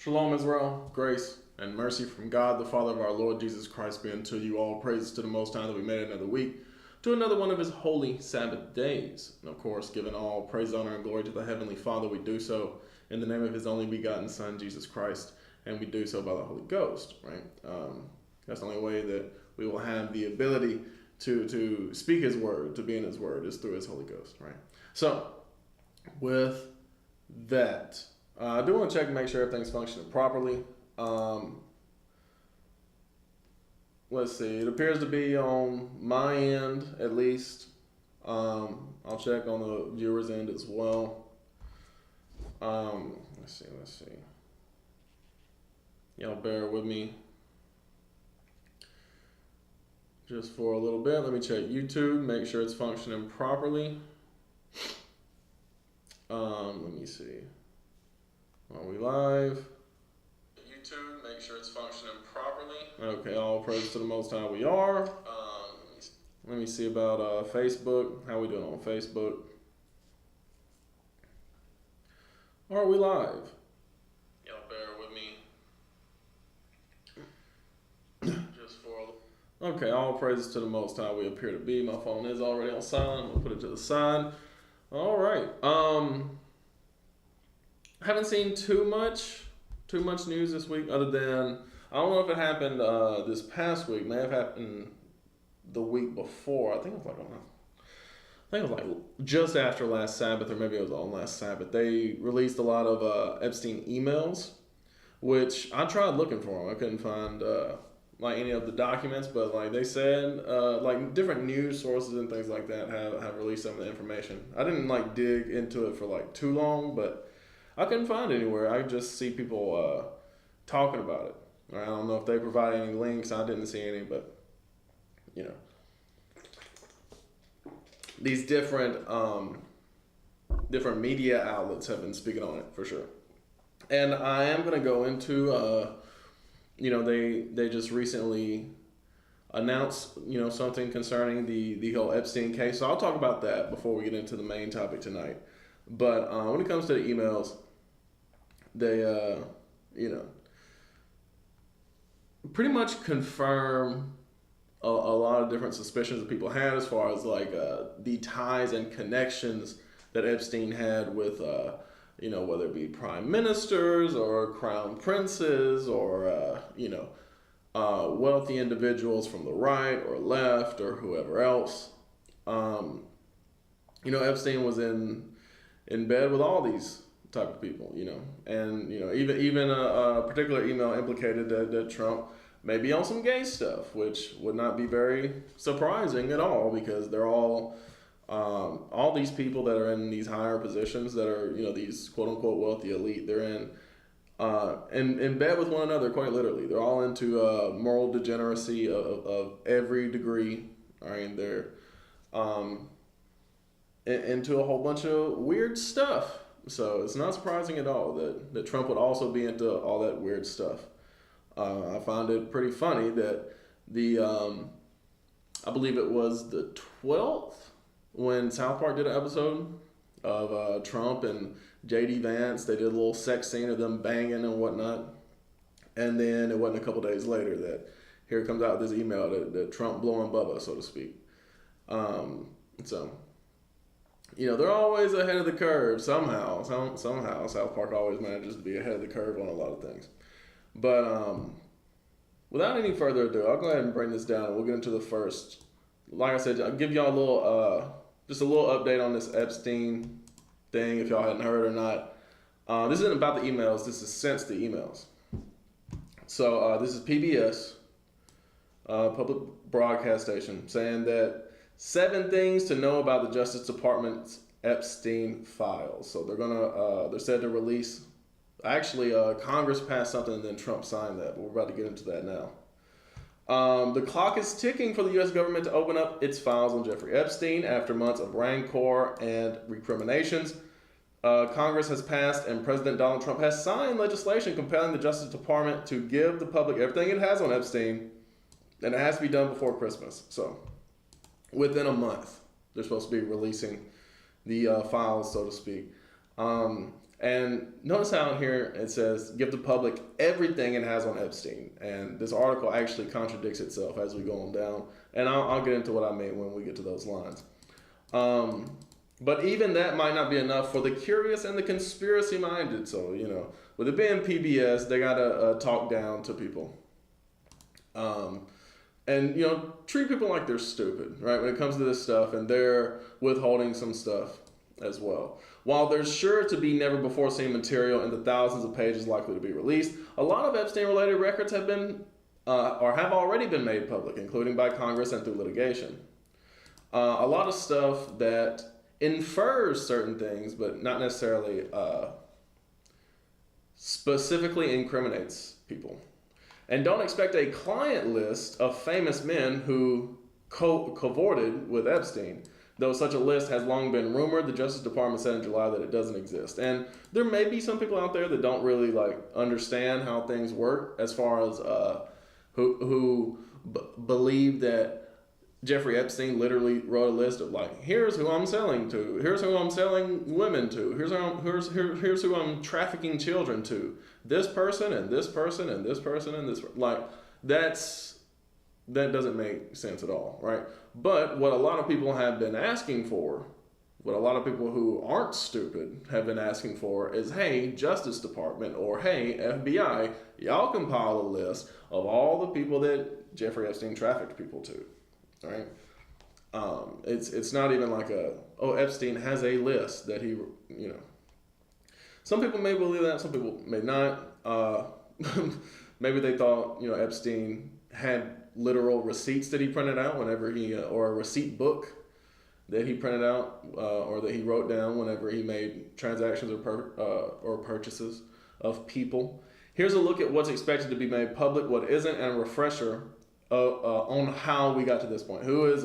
Shalom Israel, grace and mercy from God, the Father of our Lord Jesus Christ be unto you all. Praises to the Most High that we made another week, to another one of his holy Sabbath days. And of course, giving all praise, honor, and glory to the Heavenly Father, we do so in the name of his only begotten Son, Jesus Christ, and we do so by the Holy Ghost, right? That's the only way that we will have the ability to speak his word, to be in his word, is through his Holy Ghost, right? So, with that, I do want to check and make sure everything's functioning properly. Let's see. It appears to be on my end, at least. I'll check on the viewer's end as well. Let's see. Y'all bear with me just for a little bit. Let me check YouTube, make sure it's functioning properly. Let me see. Are we live? YouTube, make sure it's functioning properly. Okay, all praise to the Most High we are. Let me see about Facebook. How we doing on Facebook? Are we live? Y'all bear with me. Just for okay, all praises to the Most High we appear to be. My phone is already on silent. I'm gonna put it to the side. All right. I haven't seen too much news this week, other than I don't know if it happened this past week. It may have happened the week before. I think it was like just after last Sabbath, or maybe it was on last Sabbath. They released a lot of Epstein emails, which I tried looking for them. I couldn't find like any of the documents, but like they said, like different news sources and things like that have released some of the information. I didn't like dig into it for like too long, but I couldn't find it anywhere. I just see people talking about it. I don't know if they provide any links. I didn't see any, but you know, these different media outlets have been speaking on it for sure. And I am going to go into, they just recently announced, something concerning the whole Epstein case. So I'll talk about that before we get into the main topic tonight. But when it comes to the emails, they, pretty much confirm a lot of different suspicions that people had as far as like the ties and connections that Epstein had with, whether it be prime ministers or crown princes or, wealthy individuals from the right or left or whoever else. Epstein was in bed with all these type of people, and even a particular email implicated that Trump may be on some gay stuff, which would not be very surprising at all, because they're all these people that are in these higher positions that are these quote unquote wealthy elite. They're in bed with one another, quite literally. They're all into moral degeneracy of every degree. I mean, they're into a whole bunch of weird stuff. So it's not surprising at all that Trump would also be into all that weird stuff. I found it pretty funny that I believe it was the 12th when South Park did an episode of Trump and J.D. Vance. They did a little sex scene of them banging and whatnot. And then it wasn't a couple days later that here comes out this email that Trump blowing Bubba, so to speak. They're always ahead of the curve somehow. Somehow South Park always manages to be ahead of the curve on a lot of things. But without any further ado, I'll go ahead and bring this down. We'll get into the first. Like I said, I'll give y'all a little update on this Epstein thing, if y'all hadn't heard or not. This isn't about the emails. This is since the emails. So this is PBS, public broadcast station, saying that 7 things to know about the Justice Department's Epstein files. So they're said to release. Actually, Congress passed something and then Trump signed that, but we're about to get into that now. The clock is ticking for the U.S. government to open up its files on Jeffrey Epstein after months of rancor and recriminations. Congress has passed and President Donald Trump has signed legislation compelling the Justice Department to give the public everything it has on Epstein, and it has to be done before Christmas. So within a month, they're supposed to be releasing the files, so to speak. And notice how in here it says, give the public everything it has on Epstein. And this article actually contradicts itself as we go on down. And I'll get into what I mean when we get to those lines. But even that might not be enough for the curious and the conspiracy minded. So, with it being PBS, they got to talk down to people. And, treat people like they're stupid, right? When it comes to this stuff, and they're withholding some stuff as well. While there's sure to be never before seen material in the thousands of pages likely to be released, a lot of Epstein-related records have been or have already been made public, including by Congress and through litigation. A lot of stuff that infers certain things, but not necessarily specifically incriminates people. And don't expect a client list of famous men who cavorted with Epstein. Though such a list has long been rumored, the Justice Department said in July that it doesn't exist. And there may be some people out there that don't really understand how things work, as far as who believe that Jeffrey Epstein literally wrote a list of here's who I'm selling to, here's who I'm selling women to, here's who I'm trafficking children to, this person and this person and this person and this that doesn't make sense at all, right? But what a lot of people have been asking for, what a lot of people who aren't stupid have been asking for is, hey, Justice Department, or hey, FBI, y'all compile a list of all the people that Jeffrey Epstein trafficked people to, right? It's not even Epstein has a list that he, Some people may believe that, some people may not. Maybe they thought, Epstein had literal receipts that he printed out whenever or a receipt book that he printed out or that he wrote down whenever he made transactions or purchases of people. Here's a look at what's expected to be made public, what isn't, and a refresher on how we got to this point. Who is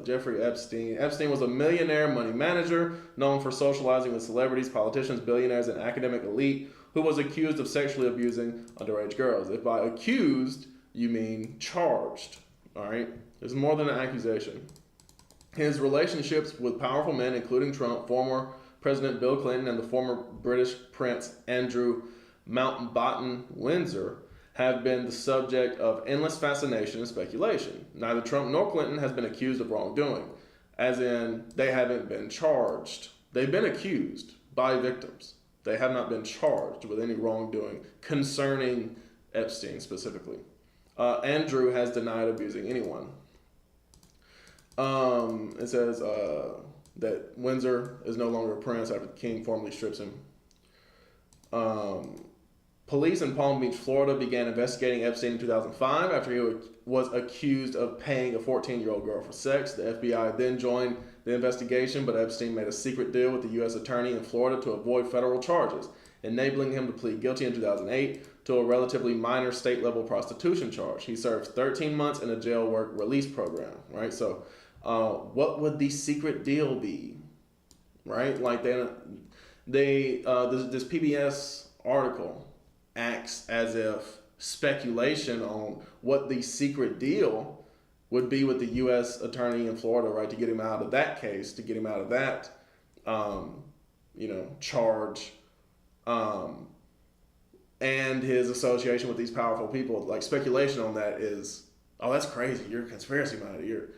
Jeffrey Epstein? Epstein was a millionaire money manager known for socializing with celebrities, politicians, billionaires, and academic elite who was accused of sexually abusing underage girls. If by accused, you mean charged, all right? There's more than an accusation. His relationships with powerful men, including Trump, former President Bill Clinton, and the former British Prince Andrew Mountbatten Windsor, have been the subject of endless fascination and speculation. Neither Trump nor Clinton has been accused of wrongdoing, as in they haven't been charged. They've been accused by victims. They have not been charged with any wrongdoing concerning Epstein specifically. Andrew has denied abusing anyone. It says that Windsor is no longer a prince after the king formally strips him. Police in Palm Beach, Florida began investigating Epstein in 2005 after he was accused of paying a 14-year-old girl for sex. The FBI then joined the investigation, but Epstein made a secret deal with the U.S. attorney in Florida to avoid federal charges, enabling him to plead guilty in 2008 to a relatively minor state-level prostitution charge. He served 13 months in a jail work release program, right? So what would the secret deal be, right? This PBS article acts as if speculation on what the secret deal would be with the U.S. attorney in Florida, right, to get him out of that case, to get him out of that, charge, and his association with these powerful people. Speculation on that is, oh, that's crazy. You're a conspiracy minded. You're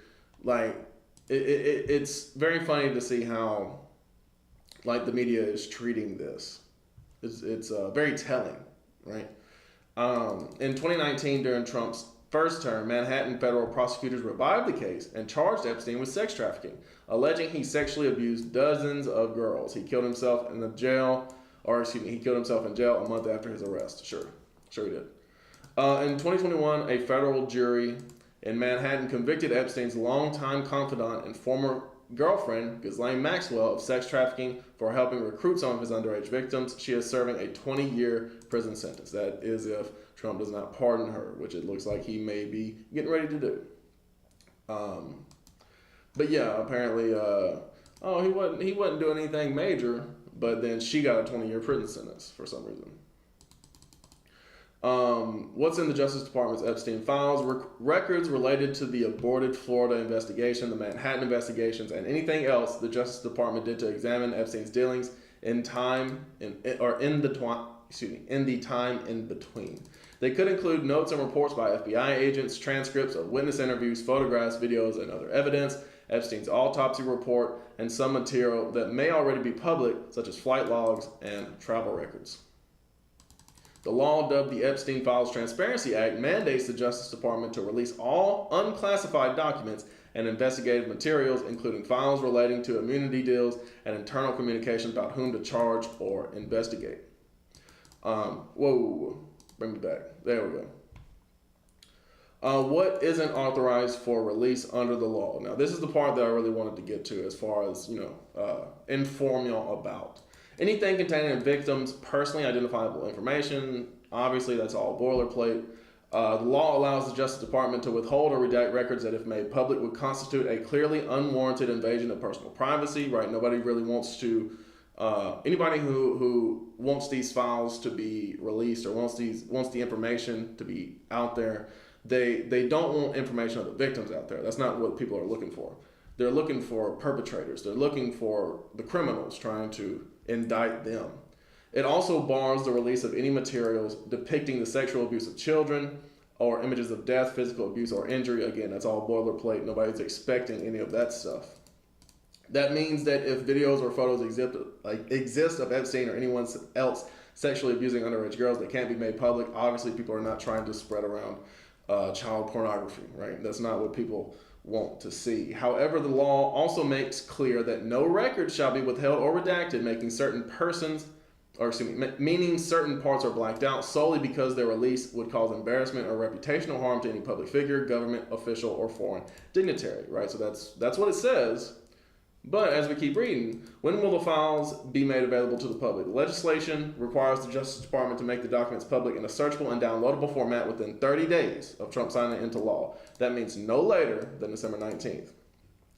it's very funny to see how the media is treating this. It's very telling. Right. In 2019, during Trump's first term, Manhattan federal prosecutors revived the case and charged Epstein with sex trafficking, alleging he sexually abused dozens of girls. He killed himself in jail a month after his arrest. Sure he did. In 2021, a federal jury in Manhattan convicted Epstein's longtime confidant and former girlfriend, Ghislaine Maxwell, of sex trafficking for helping recruit some of his underage victims. She is serving a 20-year prison sentence. That is if Trump does not pardon her, which it looks like he may be getting ready to do. But yeah, apparently, he wasn't doing anything major, but then she got a 20-year prison sentence for some reason. What's in the Justice Department's Epstein files? Records related to the aborted Florida investigation, the Manhattan investigations, and anything else the Justice Department did to examine Epstein's dealings in time in the time in between. They could include notes and reports by FBI agents, transcripts of witness interviews, photographs, videos, and other evidence, Epstein's autopsy report, and some material that may already be public, such as flight logs and travel records. The law, dubbed the Epstein Files Transparency Act, mandates the Justice Department to release all unclassified documents and investigative materials, including files relating to immunity deals and internal communications about whom to charge or investigate. Bring me back. There we go. What isn't authorized for release under the law? Now, this is the part that I really wanted to get to as far as, inform y'all about. Anything containing a victim's personally identifiable information, obviously that's all boilerplate. The law allows the Justice Department to withhold or redact records that, if made public, would constitute a clearly unwarranted invasion of personal privacy, right? Nobody really wants to, anybody who wants these files to be released or wants the information to be out there, they don't want information of the victims out there. That's not what people are looking for. They're looking for perpetrators. They're looking for the criminals, trying to indict them. It also bars the release of any materials depicting the sexual abuse of children or images of death, physical abuse, or injury. Again, that's all boilerplate. Nobody's expecting any of that stuff. That means that if videos or photos exist of Epstein or anyone else sexually abusing underage girls, they can't be made public. Obviously, people are not trying to spread around child pornography, right? That's not what people want to see. However, the law also makes clear that no record shall be withheld or redacted, meaning certain parts are blacked out solely because their release would cause embarrassment or reputational harm to any public figure, government official, or foreign dignitary, right? So that's what it says. But as we keep reading, when will the files be made available to the public? Legislation requires the Justice Department to make the documents public in a searchable and downloadable format within 30 days of Trump signing it into law. That means no later than December 19th.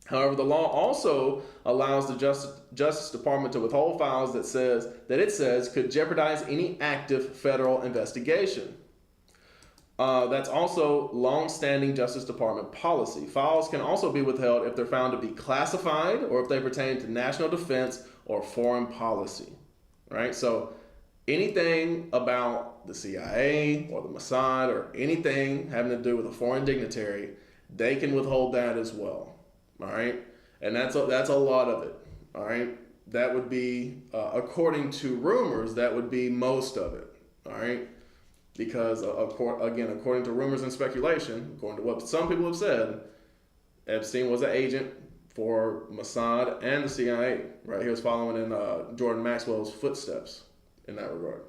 However, the law also allows the Justice Department to withhold files that it says could jeopardize any active federal investigation. That's also long-standing Justice Department policy. Files can also be withheld if they're found to be classified or if they pertain to national defense or foreign policy, right? So anything about the CIA or the Mossad or anything having to do with a foreign dignitary, they can withhold that as well, all right? And that's a lot of it, all right? That would be, according to rumors, that would be most of it, all right? Because, according to rumors and speculation, according to what some people have said, Epstein was an agent for Mossad and the CIA, right? He was following in Jordan Maxwell's footsteps in that regard.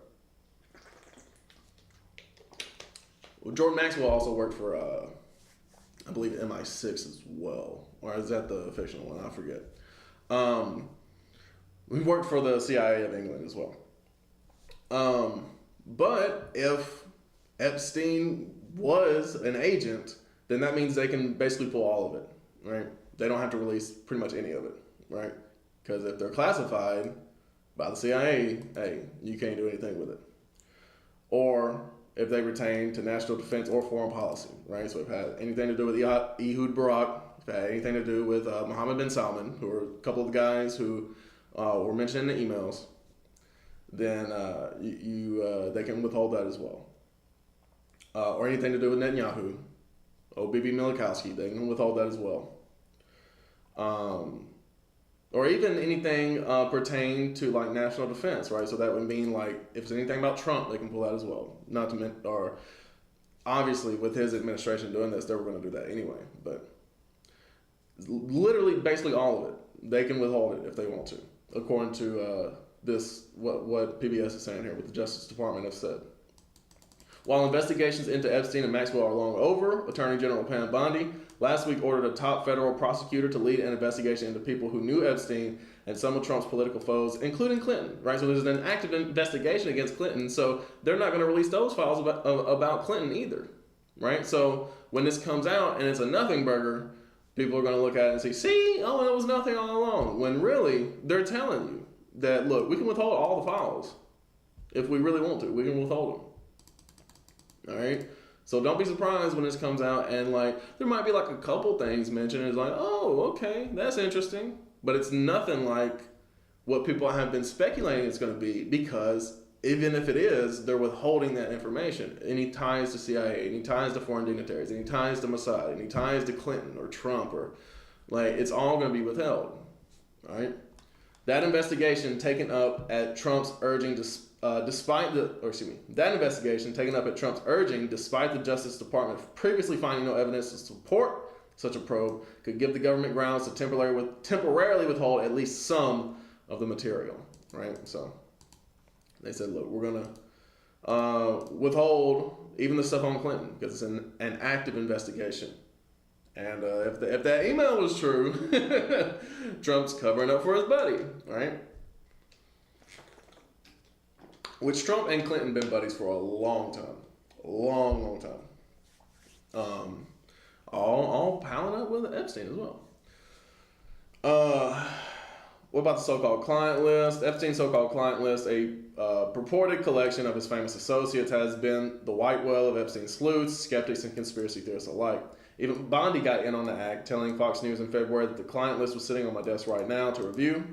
Well, Jordan Maxwell also worked for, I believe, MI6 as well. Or is that the fictional one? I forget. He worked for the CIA of England as well. But if Epstein was an agent, then that means they can basically pull all of it, right? They don't have to release pretty much any of it, right? Because if they're classified by the CIA, hey, you can't do anything with it. Or if they pertain to national defense or foreign policy, right? So if it had anything to do with Ehud Barak, if it had anything to do with Mohammed bin Salman, who are a couple of the guys who were mentioned in the emails, then they can withhold that as well. Or anything to do with Netanyahu, Bibi Milikowski, they can withhold that as well. Or even anything pertaining to like national defense, right? So that would mean like if it's anything about Trump, they can pull that as well. Or obviously with his administration doing this, they were going to do that anyway. But literally, basically all of it, they can withhold it if they want to, according to what PBS is saying here, what the Justice Department has said. While investigations into Epstein and Maxwell are long over, Attorney General Pam Bondi last week ordered a top federal prosecutor to lead an investigation into people who knew Epstein and some of Trump's political foes, including Clinton, right? So there's an active investigation against Clinton, so they're not going to release those files about Clinton either, right? So when this comes out and it's a nothing burger, people are going to look at it and say, see, oh, it was nothing all along. When really, they're telling you that, look, we can withhold all the files. If we really want to, we can withhold them. All right? So don't be surprised when this comes out and, like, there might be, like, a couple things mentioned. It's like, oh, okay, that's interesting. But it's nothing like what people have been speculating it's going to be, because even if it is, they're withholding that information. Any ties to CIA, any ties to foreign dignitaries, any ties to Mossad, any ties to Clinton or Trump, or like, it's all going to be withheld, right? That investigation taken up at Trump's urging, that investigation taken up at Trump's urging, despite the Justice Department previously finding no evidence to support such a probe, could give the government grounds to temporarily withhold at least some of the material, right? So they said, look, we're going to withhold even the stuff on Clinton because it's an active investigation. And if that email was true, Trump's covering up for his buddy, right? Which Trump and Clinton been buddies for a long time. A long, long time. All piling up with Epstein as well. What about the so-called client list? Epstein's so-called client list, a purported collection of his famous associates, has been the white whale of Epstein's sleuths, skeptics, and conspiracy theorists alike. Even Bondi got in on the act, telling Fox News in February that the client list was sitting on my desk right now to review.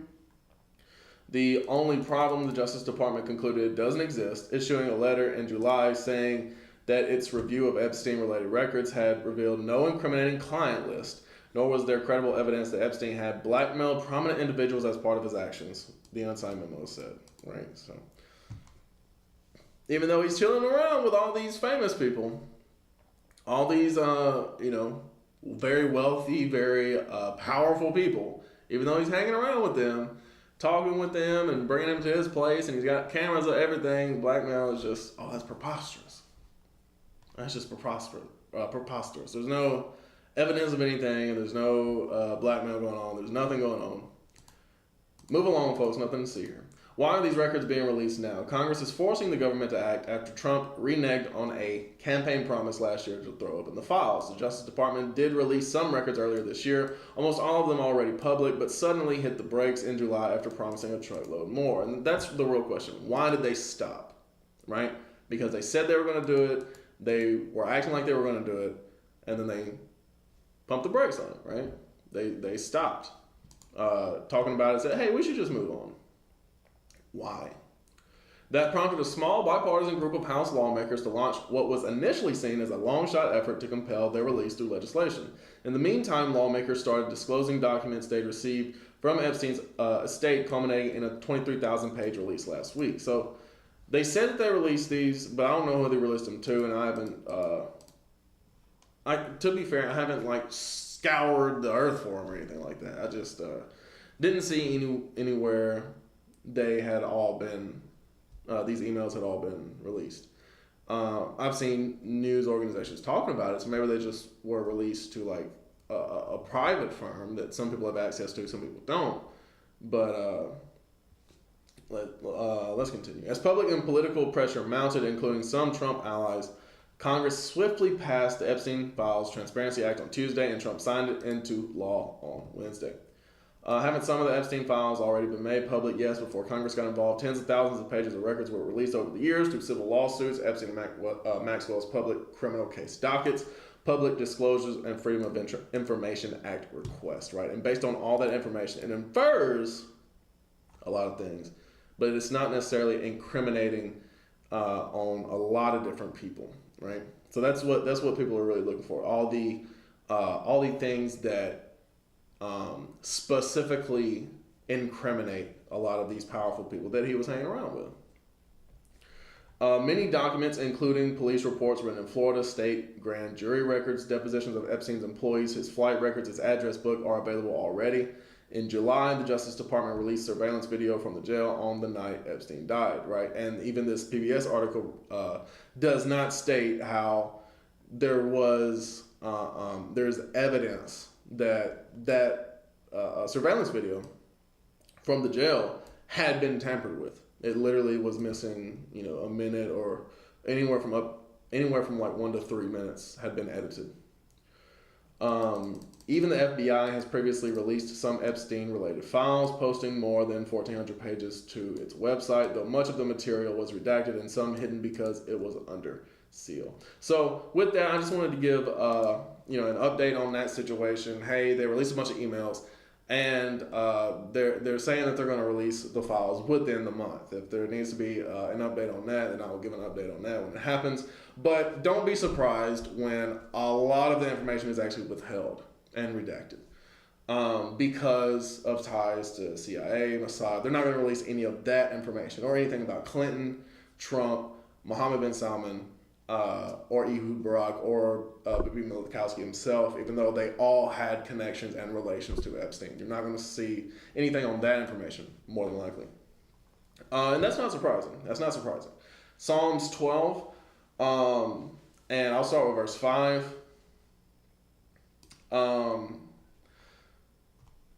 The only problem, the Justice Department concluded, it doesn't exist, issuing a letter in July saying that its review of Epstein-related records had revealed no incriminating client list, nor was there credible evidence that Epstein had blackmailed prominent individuals as part of his actions, the unsigned memo said, right? So, even though he's chilling around with all these famous people, all these, very wealthy, very powerful people, even though he's hanging around with them, talking with them and bringing them to his place, and he's got cameras of everything, blackmail is just, that's preposterous. That's just preposterous. There's no evidence of anything, and there's no blackmail going on. There's nothing going on. Move along, folks. Nothing to see here. Why are these records being released now? Congress is forcing the government to act after Trump reneged on a campaign promise last year to throw open the files. The Justice Department did release some records earlier this year, almost all of them already public, but suddenly hit the brakes in July after promising a truckload more. And that's the real question. Why did they stop? Right? Because they said they were going to do it, they were acting like they were going to do it, and then they pumped the brakes on it, right? They stopped talking about it and said, hey, we should just move on. Why? That prompted a small bipartisan group of House lawmakers to launch what was initially seen as a long-shot effort to compel their release through legislation. In the meantime, lawmakers started disclosing documents they'd received from Epstein's estate, culminating in a 23,000-page release last week. So they said that they released these, but I don't know who they released them to, and I haven't, to be fair, I haven't scoured the earth for them or anything like that. I just didn't see anywhere they had all been, these emails had all been released. I've seen news organizations talking about it, so maybe they just were released to a private firm that some people have access to, some people don't. But let's continue. As public and political pressure mounted, including some Trump allies, Congress swiftly passed the Epstein Files Transparency Act on Tuesday, and Trump signed it into law on Wednesday. Haven't some of the Epstein files already been made public? Yes, before Congress got involved. Tens of thousands of pages of records were released over the years through civil lawsuits, Epstein and Maxwell's public criminal case dockets, public disclosures, and Freedom of Information Act requests, right? And based on all that information, it infers a lot of things, but it's not necessarily incriminating on a lot of different people, right? So that's what people are really looking for. All the things that specifically incriminate a lot of these powerful people that he was hanging around with. Many documents, including police reports written in Florida, state grand jury records, depositions of Epstein's employees, his flight records, his address book, are available already. In July, the Justice Department released surveillance video from the jail on the night Epstein died, right? And even this PBS article does not state how there's evidence that surveillance video from the jail had been tampered with. It literally was missing, a minute, or anywhere from 1 to 3 minutes had been edited. Even the FBI has previously released some Epstein-related files, posting more than 1,400 pages to its website, though much of the material was redacted and some hidden because it was under seal. So with that, I just wanted to give an update on that situation. Hey, they released a bunch of emails. And they're saying that they're going to release the files within the month. If there needs to be an update on that, then I will give an update on that when it happens. But don't be surprised when a lot of the information is actually withheld and redacted because of ties to CIA, Mossad. They're not going to release any of that information or anything about Clinton, Trump, Mohammed bin Salman, or Ehud Barak, or Bibi Milikowski himself, even though they all had connections and relations to Epstein. You're not going to see anything on that information, more than likely. And that's not surprising. That's not surprising. Psalms 12, and I'll start with verse 5.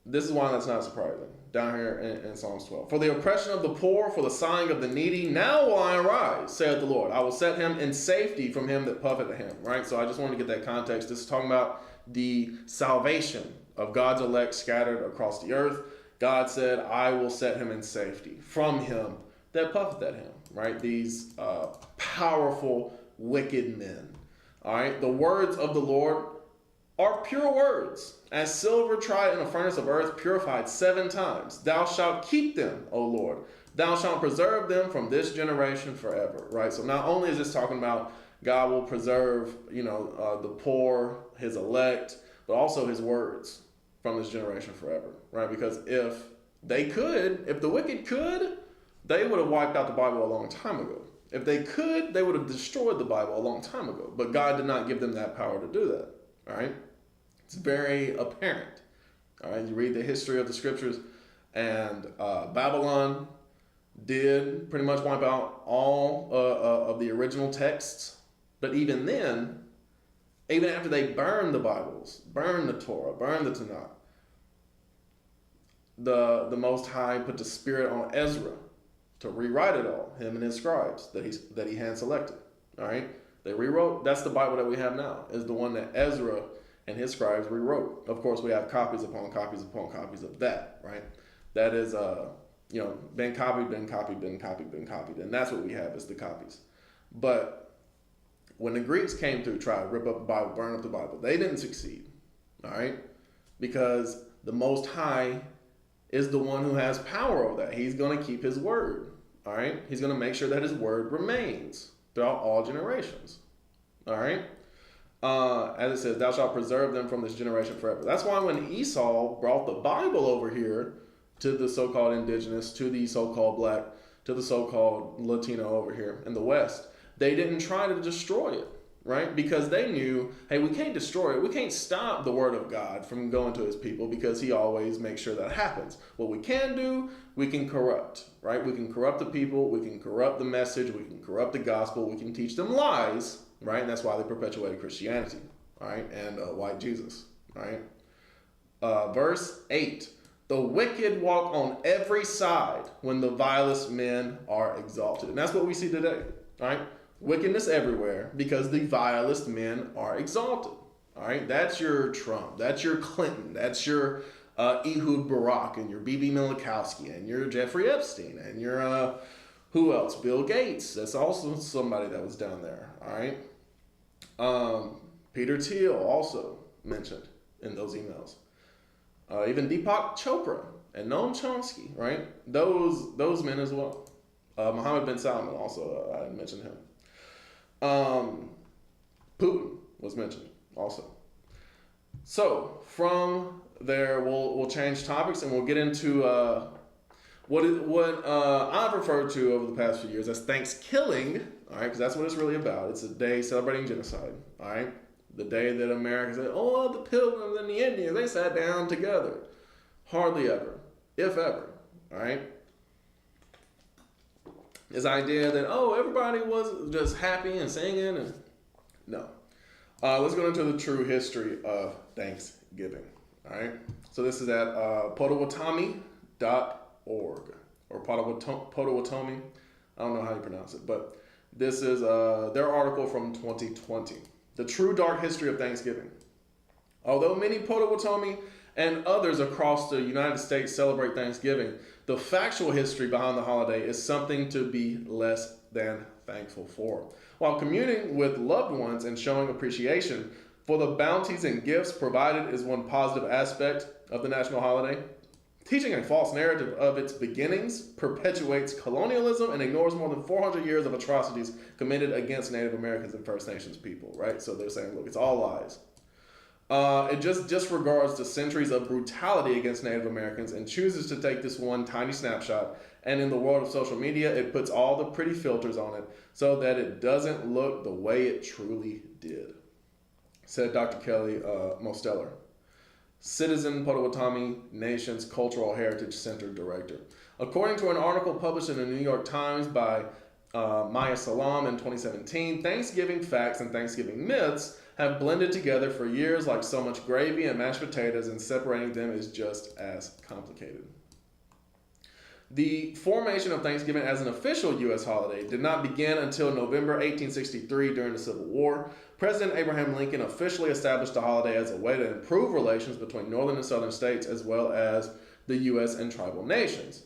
This is why that's not surprising. Down here in Psalms 12. For the oppression of the poor, for the sighing of the needy, now will I arise, saith the Lord. I will set him in safety from him that puffeth at him. Right? So I just wanted to get that context. This is talking about the salvation of God's elect scattered across the earth. God said, I will set him in safety from him that puffeth at him. Right? These powerful, wicked men. All right? The words of the Lord are pure words, as silver tried in a furnace of earth, purified 7 times. Thou shalt keep them, O Lord. Thou shalt preserve them from this generation forever. Right? So not only is this talking about God will preserve, the poor, his elect, but also his words from this generation forever. Right? Because if the wicked could, they would have wiped out the Bible a long time ago. If they could, they would have destroyed the Bible a long time ago. But God did not give them that power to do that. All right? It's very apparent. All right? You read the history of the scriptures, and Babylon did pretty much wipe out all of the original texts. But even then, even after they burned the Bibles, burned the Torah, burned the Tanakh, the Most High put the Spirit on Ezra to rewrite it all, him and his scribes that he hand selected. All right? They rewrote. That's the Bible that we have now, is the one that Ezra and his scribes rewrote. Of course, we have copies upon copies upon copies of that, right? That is, been copied, been copied, been copied, been copied. And that's what we have, is the copies. But when the Greeks came to try to rip up the Bible, burn up the Bible, they didn't succeed, all right? Because the Most High is the one who has power over that. He's going to keep his word, all right? He's going to make sure that his word remains throughout all generations, all right? As it says, thou shalt preserve them from this generation forever. That's why when Esau brought the Bible over here to the so-called indigenous, to the so-called black, to the so-called Latino over here in the West, they didn't try to destroy it, right? Because they knew, hey, we can't destroy it. We can't stop the word of God from going to his people, because he always makes sure that happens. What we can do, we can corrupt, right? We can corrupt the people. We can corrupt the message. We can corrupt the gospel. We can teach them lies, right? And that's why they perpetuated Christianity, all right? And white Jesus, all right? Verse 8, the wicked walk on every side when the vilest men are exalted. And that's what we see today, all right? Wickedness everywhere because the vilest men are exalted, all right? That's your Trump. That's your Clinton. That's your Ehud Barak and your Bibi Milikowski and your Jeffrey Epstein and your... who else? Bill Gates. That's also somebody that was down there. All right. Peter Thiel also mentioned in those emails. Even Deepak Chopra and Noam Chomsky. Right. Those men as well. Mohammed bin Salman also. I mentioned him. Putin was mentioned also. So from there, we'll change topics and we'll get into what I've referred to over the past few years as Thanksgiving, all right, because that's what it's really about. It's a day celebrating genocide, all right? The day that America said, oh, the Pilgrims and the Indians, they sat down together. Hardly ever, if ever, all right? This idea that, everybody was just happy and singing, and no. Let's go into the true history of Thanksgiving, all right? So this is at Potawatomi.org or Potawatomi. I don't know how you pronounce it, but this is their article from 2020. The true dark history of Thanksgiving. Although many Potawatomi and others across the United States celebrate Thanksgiving, the factual history behind the holiday is something to be less than thankful for. While communing with loved ones and showing appreciation, For the bounties and gifts provided is one positive aspect of the national holiday. Teaching a false narrative of its beginnings perpetuates colonialism and ignores more than 400 years of atrocities committed against Native Americans and First Nations people, right? So they're saying, look, it's all lies. It just disregards the centuries of brutality against Native Americans and chooses to take this one tiny snapshot. And in the world of social media, it puts all the pretty filters on it so that it doesn't look the way it truly did, said Dr. Kelly Mosteller, Citizen Potawatomi Nation's Cultural Heritage Center Director. According to an article published in the New York Times by Maya Salam in 2017, Thanksgiving facts and Thanksgiving myths have blended together for years like so much gravy and mashed potatoes, and separating them is just as complicated. The formation of Thanksgiving as an official U.S. holiday did not begin until November 1863 during the Civil War. President Abraham Lincoln officially established the holiday as a way to improve relations between northern and southern states as well as the U.S. and tribal nations.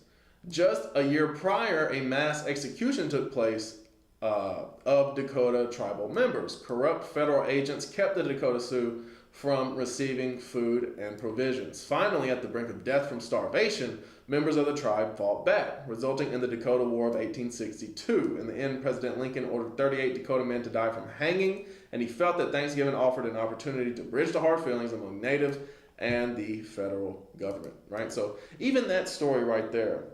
Just a year prior, a mass execution took place of Dakota tribal members. Corrupt federal agents kept the Dakota Sioux from receiving food and provisions. Finally, at the brink of death from starvation, members of the tribe fought back, resulting in the Dakota War of 1862. In the end, President Lincoln ordered 38 Dakota men to die from hanging, and he felt that Thanksgiving offered an opportunity to bridge the hard feelings among natives and the federal government, right? So even that story right there,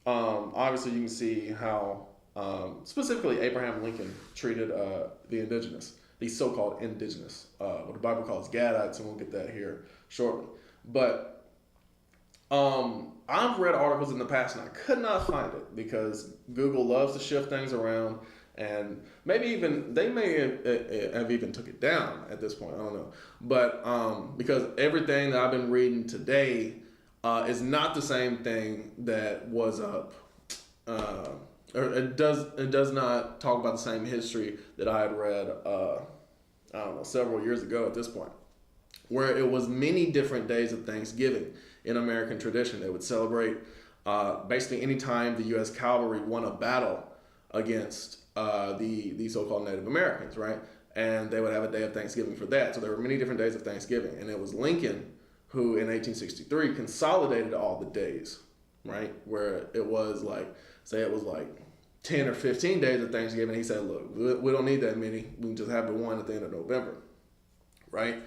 obviously you can see how specifically Abraham Lincoln treated the indigenous, the so-called indigenous, what the Bible calls Gadites, and we'll get that here shortly. But I've read articles in the past and I could not find it because Google loves to shift things around, and maybe even they may have even took it down at this point. I don't know, but because everything that I've been reading today is not the same thing that was up. Or it does not talk about the same history that I had read, I don't know, several years ago at this point, where it was many different days of Thanksgiving in American tradition. They would celebrate basically any time the U.S. cavalry won a battle against the so-called Native Americans, right? And they would have a day of Thanksgiving for that. So there were many different days of Thanksgiving, and it was Lincoln who, in 1863, consolidated all the days, right? Where it was like, say it was like 10 or 15 days of Thanksgiving. He said, look, we don't need that many. We can just have the one at the end of November, right?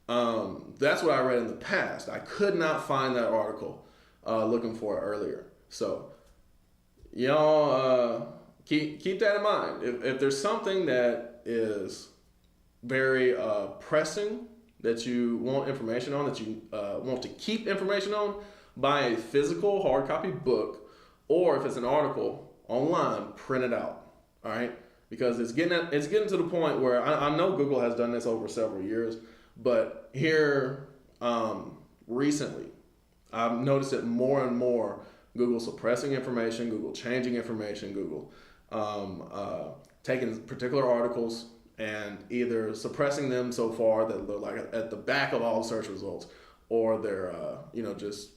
That's what I read in the past. I could not find that article looking for it earlier. So, y'all keep that in mind. If there's something that is very pressing that you want information on, that you want to keep information on, buy a physical hard copy book, or if it's an article online, print it out. All right, because it's getting to the point where I know Google has done this over several years, but here recently, I've noticed it more and more. Google suppressing information, Google changing information, Google taking particular articles and either suppressing them so far that they're like at the back of all search results, or they're just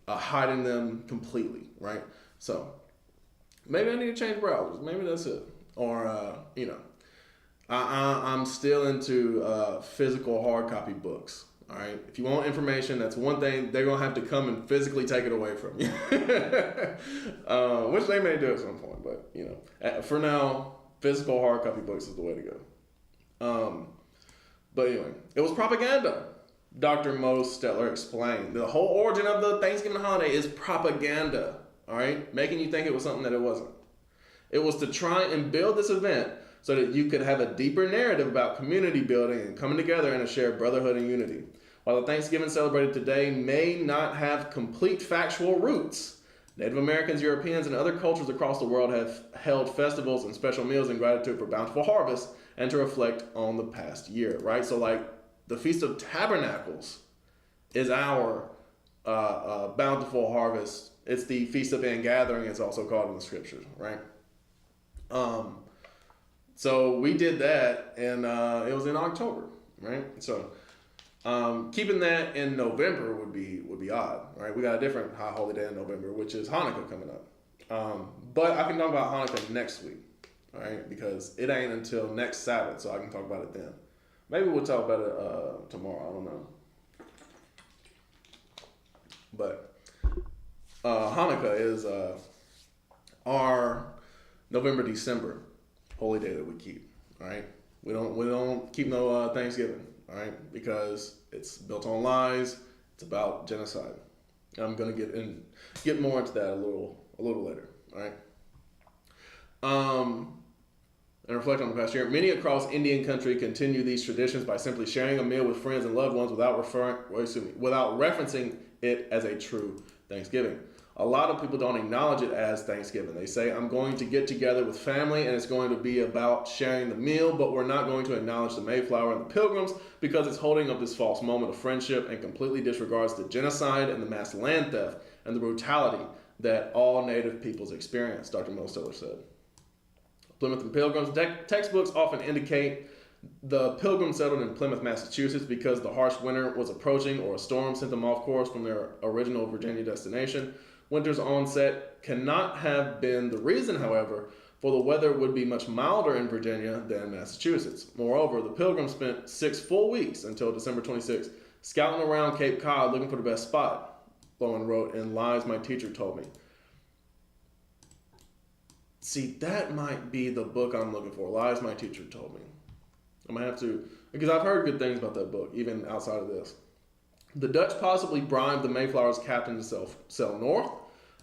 hiding them completely, right? So maybe I need to change browsers. Maybe that's it. Or I'm still into physical hard copy books. All right. If you want information, that's one thing. They're gonna have to come and physically take it away from you, which they may do at some point. But for now, physical hard copy books is the way to go. But anyway, it was propaganda. Dr. Mo Stetler explained the whole origin of the Thanksgiving holiday is propaganda. All right, making you think it was something that it wasn't. It was to try and build this event so that you could have a deeper narrative about community building and coming together in a shared brotherhood and unity. While the Thanksgiving celebrated today may not have complete factual roots, Native Americans, Europeans, and other cultures across the world have held festivals and special meals in gratitude for bountiful harvest and to reflect on the past year, right? So like the Feast of Tabernacles is our bountiful harvest. It's the Feast of Ingathering, it's also called in the scriptures, right? So we did that, and it was in October, right? So keeping that in November would be odd, right? We got a different high holy day in November, which is Hanukkah coming up. But I can talk about Hanukkah next week, all right? Because it ain't until next Sabbath, so I can talk about it then. Maybe we'll talk about it tomorrow. I don't know. But Hanukkah is our November, December holy day that we keep. All right, we don't keep no Thanksgiving. All right, because it's built on lies. It's about genocide. I'm gonna get more into that a little later. All right. And reflect on the past year. Many across Indian country continue these traditions by simply sharing a meal with friends and loved ones without referencing it as a true Thanksgiving. A lot of people don't acknowledge it as Thanksgiving. They say, I'm going to get together with family and it's going to be about sharing the meal, but we're not going to acknowledge the Mayflower and the Pilgrims because it's holding up this false moment of friendship and completely disregards the genocide and the mass land theft and the brutality that all Native peoples experienced, Dr. Milsteller said. Plymouth and Pilgrims. Textbooks often indicate the Pilgrims settled in Plymouth, Massachusetts because the harsh winter was approaching or a storm sent them off course from their original Virginia destination. Winter's onset cannot have been the reason, however, for the weather would be much milder in Virginia than Massachusetts. Moreover, the Pilgrims spent 6 full weeks until December 26th scouting around Cape Cod looking for the best spot, Lowen wrote in Lies My Teacher Told Me. See, that might be the book I'm looking for. Lies My Teacher Told Me. I'm going to have to, because I've heard good things about that book, even outside of this. The Dutch possibly bribed the Mayflower's captain to sail north,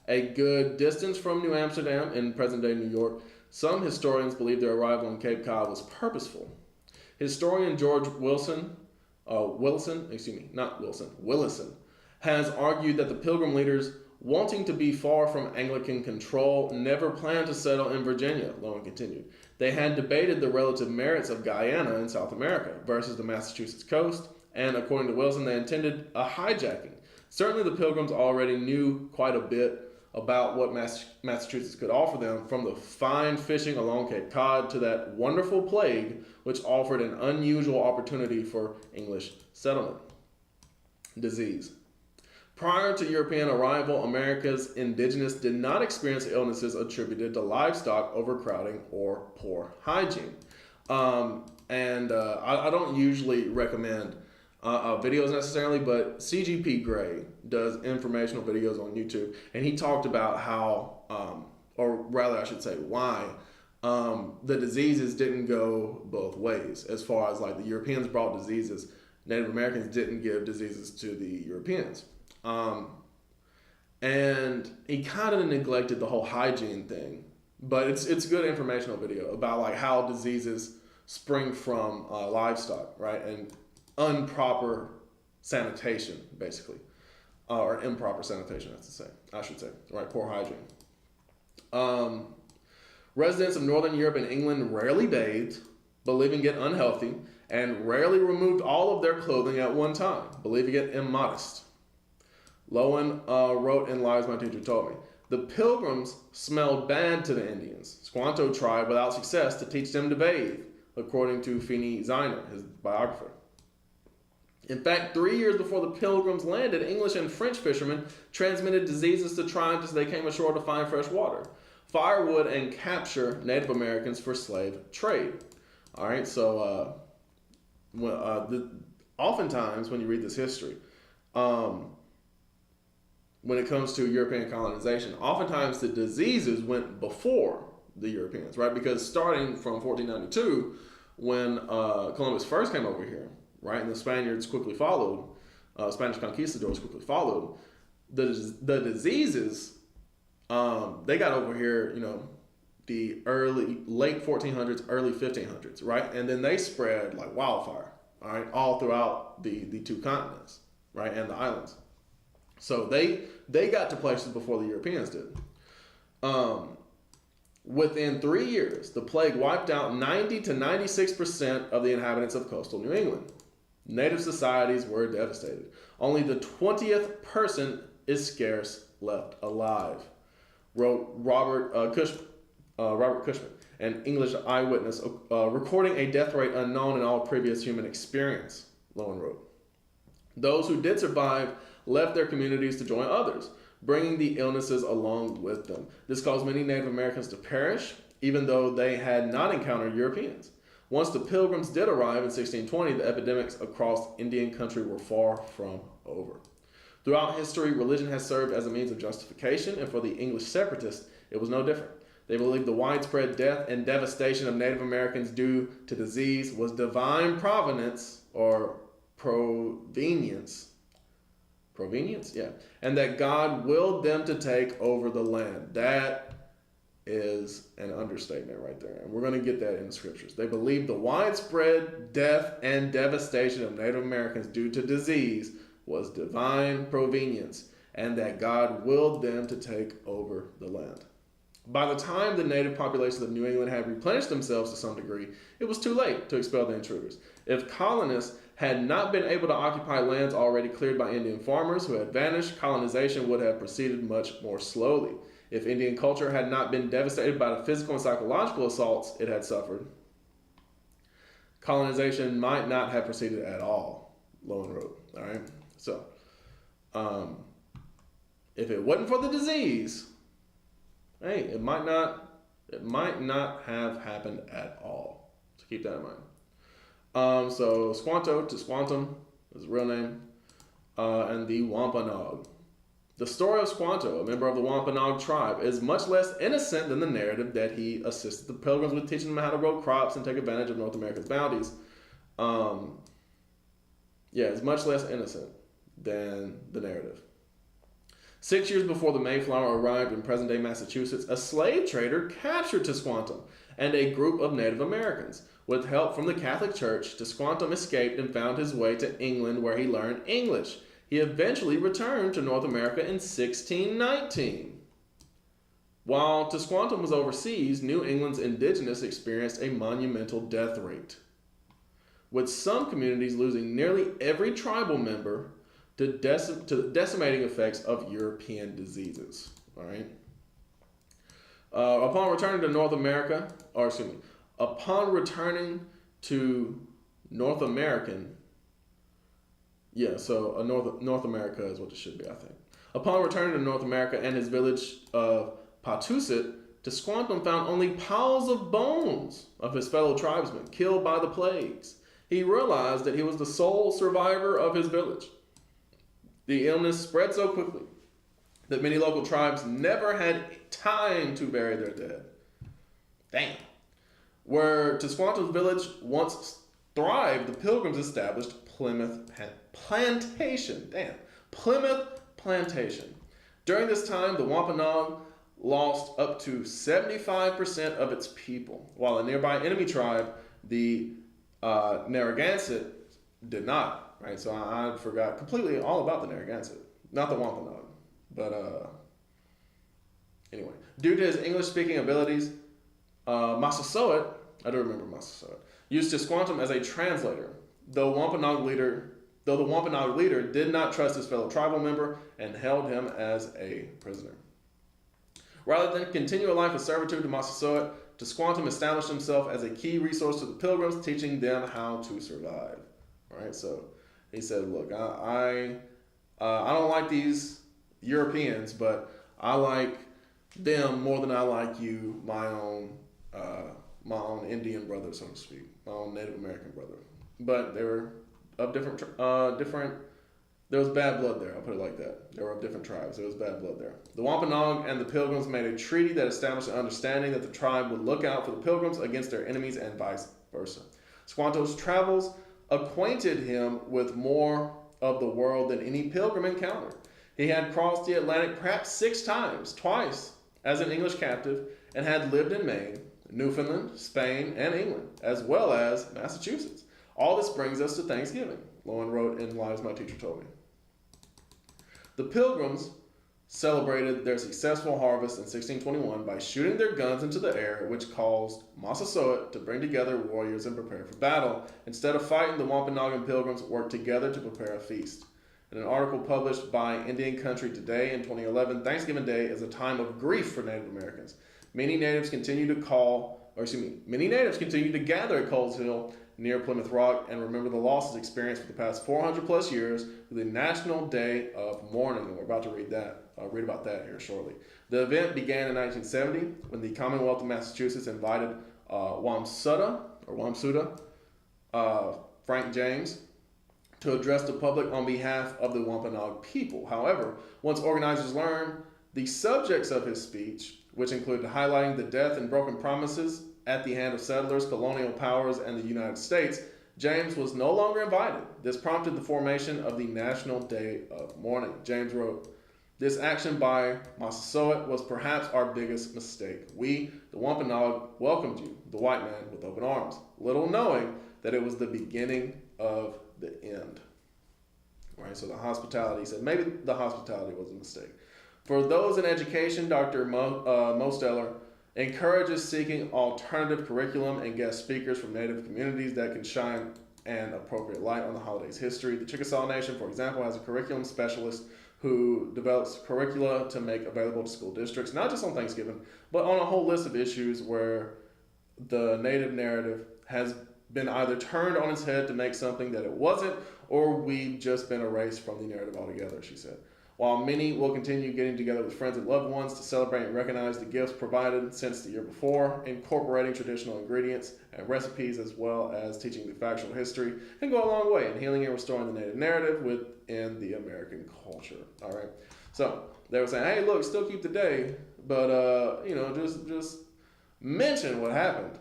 a good distance from New Amsterdam in present-day New York. Some historians believe their arrival in Cape Cod was purposeful. Historian George Willison has argued that the Pilgrim leaders, wanting to be far from Anglican control, never planned to settle in Virginia, Lowen continued. They had debated the relative merits of Guyana in South America versus the Massachusetts coast, and according to Wilson, they intended a hijacking. Certainly the Pilgrims already knew quite a bit about what Massachusetts could offer them, from the fine fishing along Cape Cod to that wonderful plague, which offered an unusual opportunity for English settlement. Disease. Prior to European arrival, America's indigenous did not experience illnesses attributed to livestock overcrowding or poor hygiene. I don't usually recommend videos necessarily, but CGP Grey does informational videos on YouTube, and he talked about how, or rather I should say why, the diseases didn't go both ways. As far as like the Europeans brought diseases, Native Americans didn't give diseases to the Europeans. And he kind of neglected the whole hygiene thing, but it's a good informational video about like how diseases spring from livestock, right? And improper sanitation, basically, or improper sanitation, I should say, right? Poor hygiene. Residents of Northern Europe and England rarely bathed, believing it unhealthy, and rarely removed all of their clothing at one time, believing it immodest. Lowen wrote in Lies My Teacher Told Me, the Pilgrims smelled bad to the Indians. Squanto tried without success to teach them to bathe, according to Feeney Ziner, his biographer. In fact, 3 years before the Pilgrims landed, English and French fishermen transmitted diseases to tribes as they came ashore to find fresh water, firewood, and capture Native Americans for slave trade. All right, so oftentimes when you read this history, when it comes to European colonization, oftentimes the diseases went before the Europeans, right? Because starting from 1492, when Columbus first came over here, right, and the Spaniards quickly followed, Spanish conquistadors quickly followed, the diseases, they got over here, the late 1400s, early 1500s, right? And then they spread like wildfire, all right, all throughout the two continents, right, and the islands. So they got to places before the Europeans did. Within 3 years, the plague wiped out 90 to 96% of the inhabitants of coastal New England. Native societies were devastated. Only the 20th person is scarce left alive, wrote Robert Cushman, an English eyewitness, recording a death rate unknown in all previous human experience, Lowen wrote. Those who did survive left their communities to join others, bringing the illnesses along with them. This caused many Native Americans to perish, even though they had not encountered Europeans. Once the Pilgrims did arrive in 1620, the epidemics across Indian country were far from over. Throughout history, religion has served as a means of justification, and for the English separatists, it was no different. They believed the widespread death and devastation of Native Americans due to disease was divine providence or provenience. Provenience? Yeah. And that God willed them to take over the land. That is an understatement right there. And we're going to get that in the scriptures. They believed the widespread death and devastation of Native Americans due to disease was divine provenience, and that God willed them to take over the land. By the time the native populations of New England had replenished themselves to some degree, it was too late to expel the intruders. If colonists had not been able to occupy lands already cleared by Indian farmers who had vanished, colonization would have proceeded much more slowly. If Indian culture had not been devastated by the physical and psychological assaults it had suffered, colonization might not have proceeded at all, Lowen wrote. All right? So, if it wasn't for the disease, hey, it might not have happened at all. So keep that in mind. So Squanto to Squantum is his real name, and the Wampanoag. The story of Squanto, a member of the Wampanoag tribe, is much less innocent than the narrative that he assisted the Pilgrims with teaching them how to grow crops and take advantage of North America's bounties. It's much less innocent than the narrative. 6 years before the Mayflower arrived in present-day Massachusetts, a slave trader captured Tisquantum and a group of Native Americans. With help from the Catholic Church, Tisquantum escaped and found his way to England, where he learned English. He eventually returned to North America in 1619. While Tisquantum was overseas, New England's indigenous experienced a monumental death rate, with some communities losing nearly every tribal member to the decimating effects of European diseases. All right. Upon returning to North America, North America is what it should be, I think. Upon returning to North America and his village of Patuxet, Tisquantum found only piles of bones of his fellow tribesmen killed by the plagues. He realized that he was the sole survivor of his village. The illness spread so quickly that many local tribes never had time to bury their dead. Damn. Where Tisquantum's village once thrived, the Pilgrims established Plymouth Plantation. Plymouth Plantation. During this time, the Wampanoag lost up to 75% of its people, while a nearby enemy tribe, the Narragansett, did not. Right, so I forgot completely all about the Narragansett, not the Wampanoag. But anyway, due to his English-speaking abilities, Massasoit, I do remember Massasoit, used Tisquantum as a translator, though the Wampanoag leader did not trust his fellow tribal member and held him as a prisoner. Rather than continue a life of servitude to Massasoit, Tisquantum established himself as a key resource to the Pilgrims, teaching them how to survive. All right, so he said, look, I don't like these Europeans, but I like them more than I like you, my own Indian brother, so to speak, my own Native American brother. But they were of different, there was bad blood there, I'll put it like that. They were of different tribes, there was bad blood there. The Wampanoag and the Pilgrims made a treaty that established an understanding that the tribe would look out for the Pilgrims against their enemies and vice versa. Squanto's travels acquainted him with more of the world than any Pilgrim encountered. He had crossed the Atlantic perhaps 6 times, twice as an English captive, and had lived in Maine, Newfoundland, Spain, and England, as well as Massachusetts. All this brings us to Thanksgiving, Lowen wrote in Lives My Teacher Told Me. The Pilgrims celebrated their successful harvest in 1621 by shooting their guns into the air, which caused Massasoit to bring together warriors and prepare for battle. Instead of fighting, the Wampanoag and Pilgrims worked together to prepare a feast. In an article published by Indian Country Today in 2011, Thanksgiving Day is a time of grief for Native Americans. Many natives continue to gather at Coles Hill near Plymouth Rock and remember the losses experienced for the past 400 plus years with the National Day of Mourning. And we're about to read that. I'll read about that here shortly. The event began in 1970 when the Commonwealth of Massachusetts invited Wamsutta or Wamsuta, Frank James, to address the public on behalf of the Wampanoag people. However, once organizers learned the subjects of his speech, which included highlighting the death and broken promises at the hand of settlers, colonial powers, and the United States, James was no longer invited. This prompted the formation of the National Day of Mourning. James wrote, "This action by Massasoit was perhaps our biggest mistake. We, the Wampanoag, welcomed you, the white man, with open arms, little knowing that it was the beginning of the end." Right, so the hospitality, he said maybe the hospitality was a mistake. For those in education, Dr. Mosteller encourages seeking alternative curriculum and guest speakers from Native communities that can shine an appropriate light on the holiday's history. The Chickasaw Nation, for example, has a curriculum specialist who develops curricula to make available to school districts, not just on Thanksgiving, but on a whole list of issues where the Native narrative has been either turned on its head to make something that it wasn't, or we've just been erased from the narrative altogether, she said. While many will continue getting together with friends and loved ones to celebrate and recognize the gifts provided since the year before, incorporating traditional ingredients and recipes as well as teaching the factual history can go a long way in healing and restoring the Native narrative within the American culture. All right. So they were saying, hey, look, still keep the day, but just mention what happened.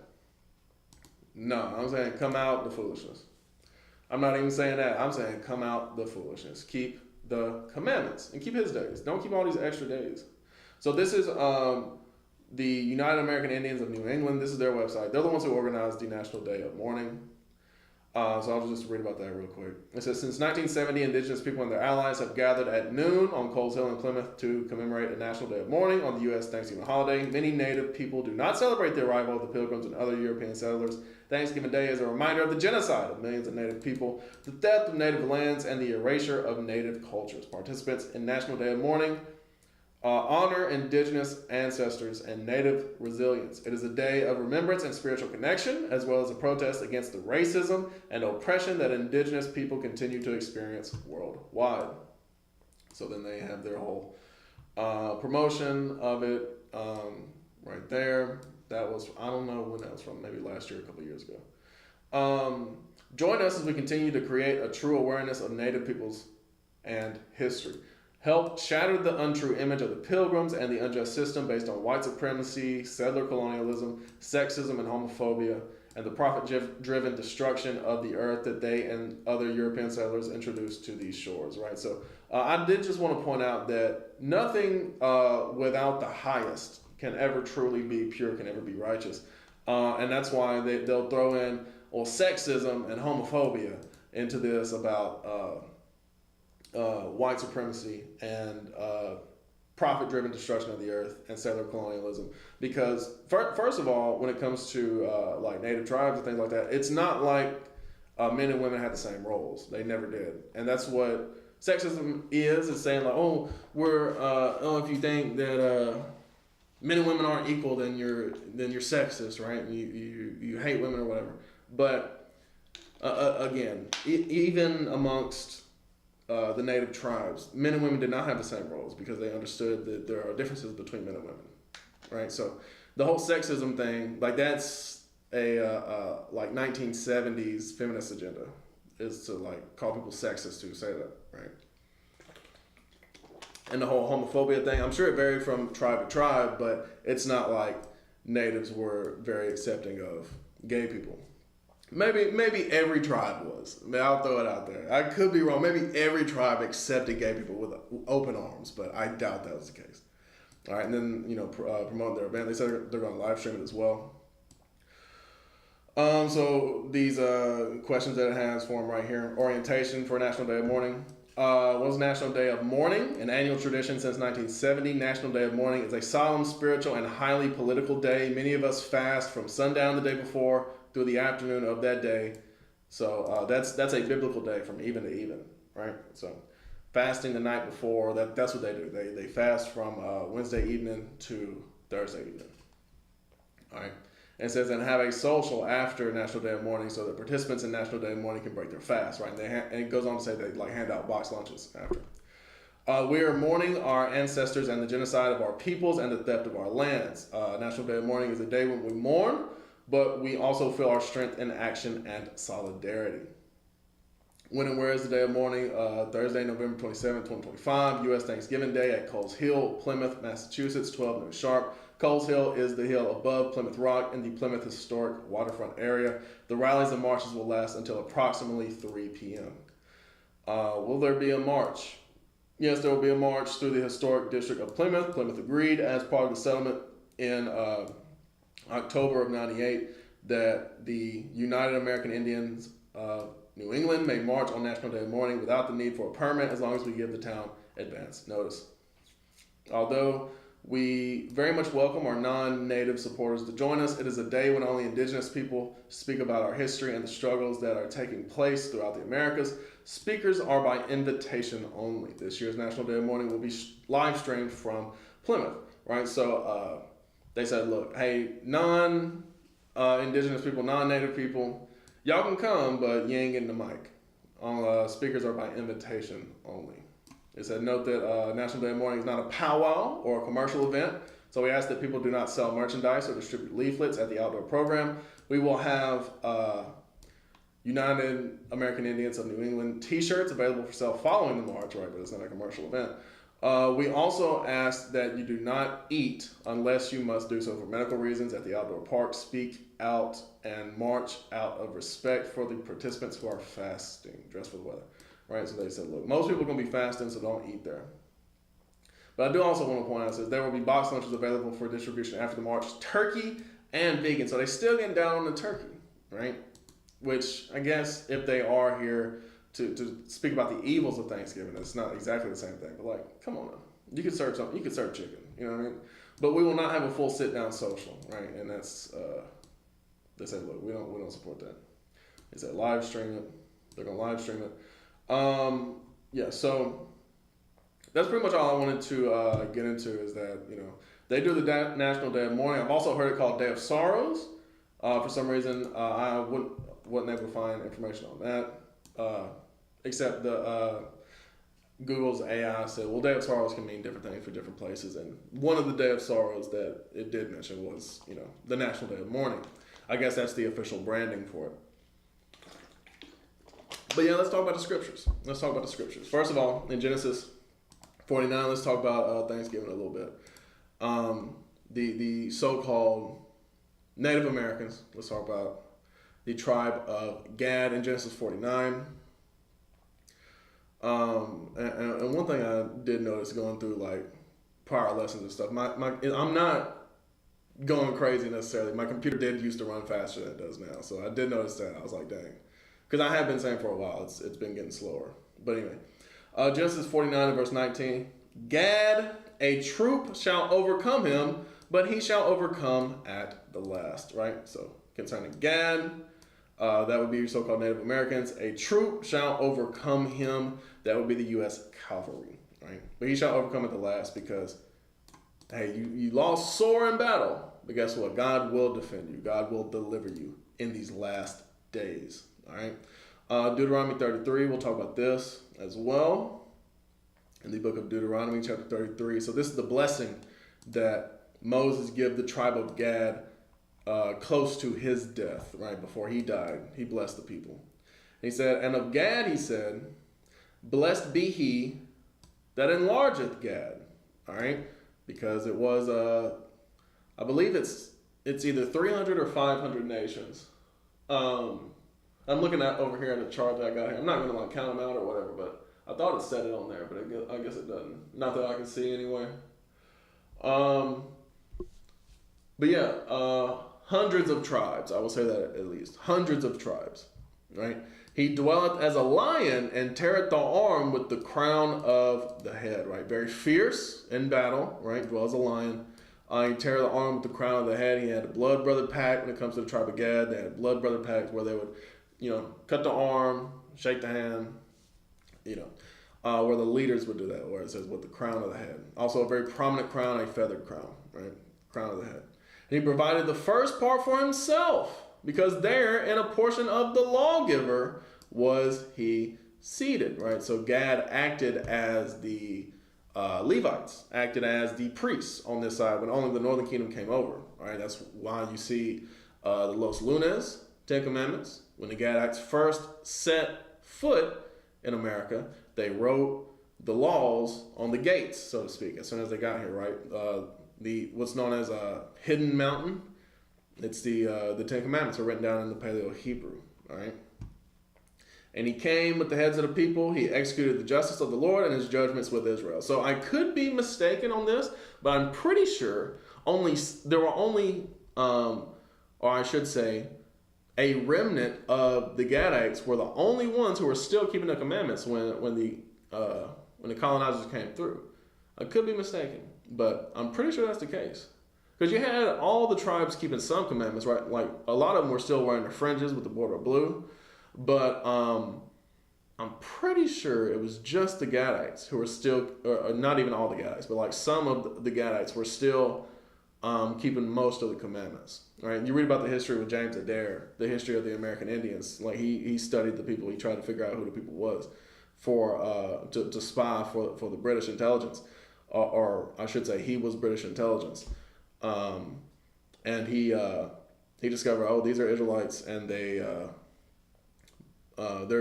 No, I'm saying come out the foolishness. I'm not even saying that. I'm saying come out the foolishness. Keep the commandments and keep his days. Don't keep all these extra days. So this is the United American Indians of New England. This is their website. They're the ones who organized the National Day of Mourning. So I'll just read about that real quick. It says, since 1970, indigenous people and their allies have gathered at noon on Coles Hill in Plymouth to commemorate a National Day of Mourning on the U.S. Thanksgiving holiday. Many Native people do not celebrate the arrival of the Pilgrims and other European settlers. Thanksgiving Day is a reminder of the genocide of millions of Native people, the theft of Native lands, and the erasure of Native cultures. Participants in National Day of Mourning honor indigenous ancestors and Native resilience. It is a day of remembrance and spiritual connection, as well as a protest against the racism and oppression that indigenous people continue to experience worldwide. So then they have their whole promotion of it right there. That was, I don't know when that was from, maybe last year, a couple of years ago. Join us as we continue to create a true awareness of Native peoples and history. Help shatter the untrue image of the Pilgrims and the unjust system based on white supremacy, settler colonialism, sexism, and homophobia, and the profit-driven destruction of the earth that they and other European settlers introduced to these shores, right? So I did just want to point out that nothing without the highest can ever truly be pure, can ever be righteous. And that's why they'll throw in, well, sexism and homophobia into this about white supremacy and profit-driven destruction of the earth and settler colonialism. Because first of all, when it comes to like Native tribes and things like that, it's not like men and women had the same roles. They never did. And that's what sexism is. It's saying like, oh, if you think that men and women aren't equal, then you're sexist, right? And you hate women or whatever. But again, even amongst the Native tribes, men and women did not have the same roles because they understood that there are differences between men and women, right? So the whole sexism thing, like that's a like 1970s feminist agenda, is to like call people sexist who say that, right? And the whole homophobia thing, I'm sure it varied from tribe to tribe, but it's not like Natives were very accepting of gay people. Maybe every tribe was. I mean, I'll throw it out there. I could be wrong. Maybe every tribe accepted gay people with open arms, but I doubt that was the case. All right, and then promote their event. They said they're going to live stream it as well. So these questions that it has for them right here. Orientation for National Day of Mourning. What is National Day of Mourning? An annual tradition since 1970. National Day of Mourning is a solemn, spiritual, and highly political day. Many of us fast from sundown the day before through the afternoon of that day. So that's a biblical day from even to even, right? So fasting the night before, that's what they do. They fast from Wednesday evening to Thursday evening. All right. And it says, and have a social after National Day of Mourning so that participants in National Day of Mourning can break their fast, right? And it goes on to say they like hand out box lunches after. We are mourning our ancestors and the genocide of our peoples and the theft of our lands. National Day of Mourning is a day when we mourn but we also feel our strength in action and solidarity. When and where is the day of mourning? Thursday, November 27, 2025, U.S. Thanksgiving Day at Coles Hill, Plymouth, Massachusetts, 12 noon sharp. Coles Hill is the hill above Plymouth Rock in the Plymouth Historic Waterfront area. The rallies and marches will last until approximately 3 p.m. Will there be a march? Yes, there will be a march through the historic district of Plymouth. Plymouth agreed as part of the settlement in October of 98 that the United American Indians of New England may march on National Day of Mourning without the need for a permit as long as we give the town advance notice. Although we very much welcome our non-native supporters to join us, it is a day when only indigenous people speak about our history and the struggles that are taking place throughout the Americas. Speakers are by invitation only. This year's National Day of Mourning will be live streamed from Plymouth, right? So they said, look, hey, non-indigenous people, non-native people, y'all can come, but you ain't getting the mic. Speakers are by invitation only. It said, note that National Day of Mourning is not a powwow or a commercial event, so we ask that people do not sell merchandise or distribute leaflets at the outdoor program. We will have United American Indians of New England t-shirts available for sale following the march, right, but it's not a commercial event. We also ask that you do not eat unless you must do so for medical reasons at the outdoor park. Speak out and march out of respect for the participants who are fasting. Dress for the weather. Right, so they said, look, most people are going to be fasting, so don't eat there. But I do also want to point out, it says there will be box lunches available for distribution after the march, turkey and vegan. So they still getting down on the turkey, right? Which I guess if they are here to speak about the evils of Thanksgiving, it's not exactly the same thing. But like, come on now. You could serve something. You could serve chicken. You know what I mean? But we will not have a full sit-down social, right? And that's, they said, look, we don't support that. They said live stream it. They're going to live stream it. Yeah, so that's pretty much all I wanted to get into is that, you know, they do the National Day of Mourning. I've also heard it called Day of Sorrows. For some reason, I wasn't able to find information on that, except the Google's AI said, well, Day of Sorrows can mean different things for different places. And one of the Day of Sorrows that it did mention was, you know, the National Day of Mourning. I guess that's the official branding for it. But yeah, let's talk about the scriptures. First of all, in Genesis 49, let's talk about Thanksgiving a little bit. The so-called Native Americans, let's talk about the tribe of Gad in Genesis 49. And one thing I did notice going through like prior lessons and stuff, I'm not going crazy necessarily. My computer did used to run faster than it does now. So I did notice that. I was like, dang. Because I have been saying for a while, it's been getting slower. But anyway, Genesis 49 and verse 19. Gad, a troop shall overcome him, but he shall overcome at the last. Right? So concerning Gad, that would be so-called Native Americans. A troop shall overcome him. That would be the U.S. cavalry. Right? But he shall overcome at the last because, hey, you lost sore in battle. But guess what? God will defend you. God will deliver you in these last days. All right. Deuteronomy 33, we'll talk about this as well in the book of Deuteronomy chapter 33. So this is the blessing that Moses gave the tribe of Gad close to his death, right? Before he died, he blessed the people. He said, and of Gad, he said, blessed be he that enlargeth Gad. All right. Because it was, I believe it's either 300 or 500 nations. I'm looking at over here in the chart that I got here. I'm not going to like count them out or whatever, but I thought it said it on there, but I guess it doesn't. Not that I can see anyway. But yeah, hundreds of tribes. I will say that at least. Hundreds of tribes, right? He dwelleth as a lion and teareth the arm with the crown of the head, right? Very fierce in battle, right? Dwells a lion. He tear the arm with the crown of the head. He had a blood brother pact when it comes to the tribe of Gad. They had a blood brother pact where they would, you know, cut the arm, shake the hand, you know, where the leaders would do that, where it says with the crown of the head. Also a very prominent crown, a feathered crown, right? Crown of the head. And he provided the first part for himself because there in a portion of the lawgiver was he seated, right? So Gad acted as the Levites, acted as the priests on this side when only the northern kingdom came over, right? That's why you see The Los Lunes, 10 Commandments. When the Gadites first set foot in America, they wrote the laws on the gates, so to speak, as soon as they got here, right? The what's known as a hidden mountain. It's the 10 Commandments are written down in the Paleo Hebrew, all right? And he came with the heads of the people. He executed the justice of the Lord and his judgments with Israel. So I could be mistaken on this, but I'm pretty sure there were only, or I should say, a remnant of the Gadites were the only ones who were still keeping the commandments when the colonizers came through. I could be mistaken, but I'm pretty sure that's the case. Because you had all the tribes keeping some commandments, right? Like a lot of them were still wearing the fringes with the border of blue. But I'm pretty sure it was just the Gadites who were still, or not even all the Gadites, but like some of the Gadites were still keeping most of the commandments. Right? You read about the history with James Adair, the history of the American Indians. Like he studied the people. He tried to figure out who the people was to spy for the British intelligence, or I should say he was British intelligence, and he discovered, these are Israelites and they're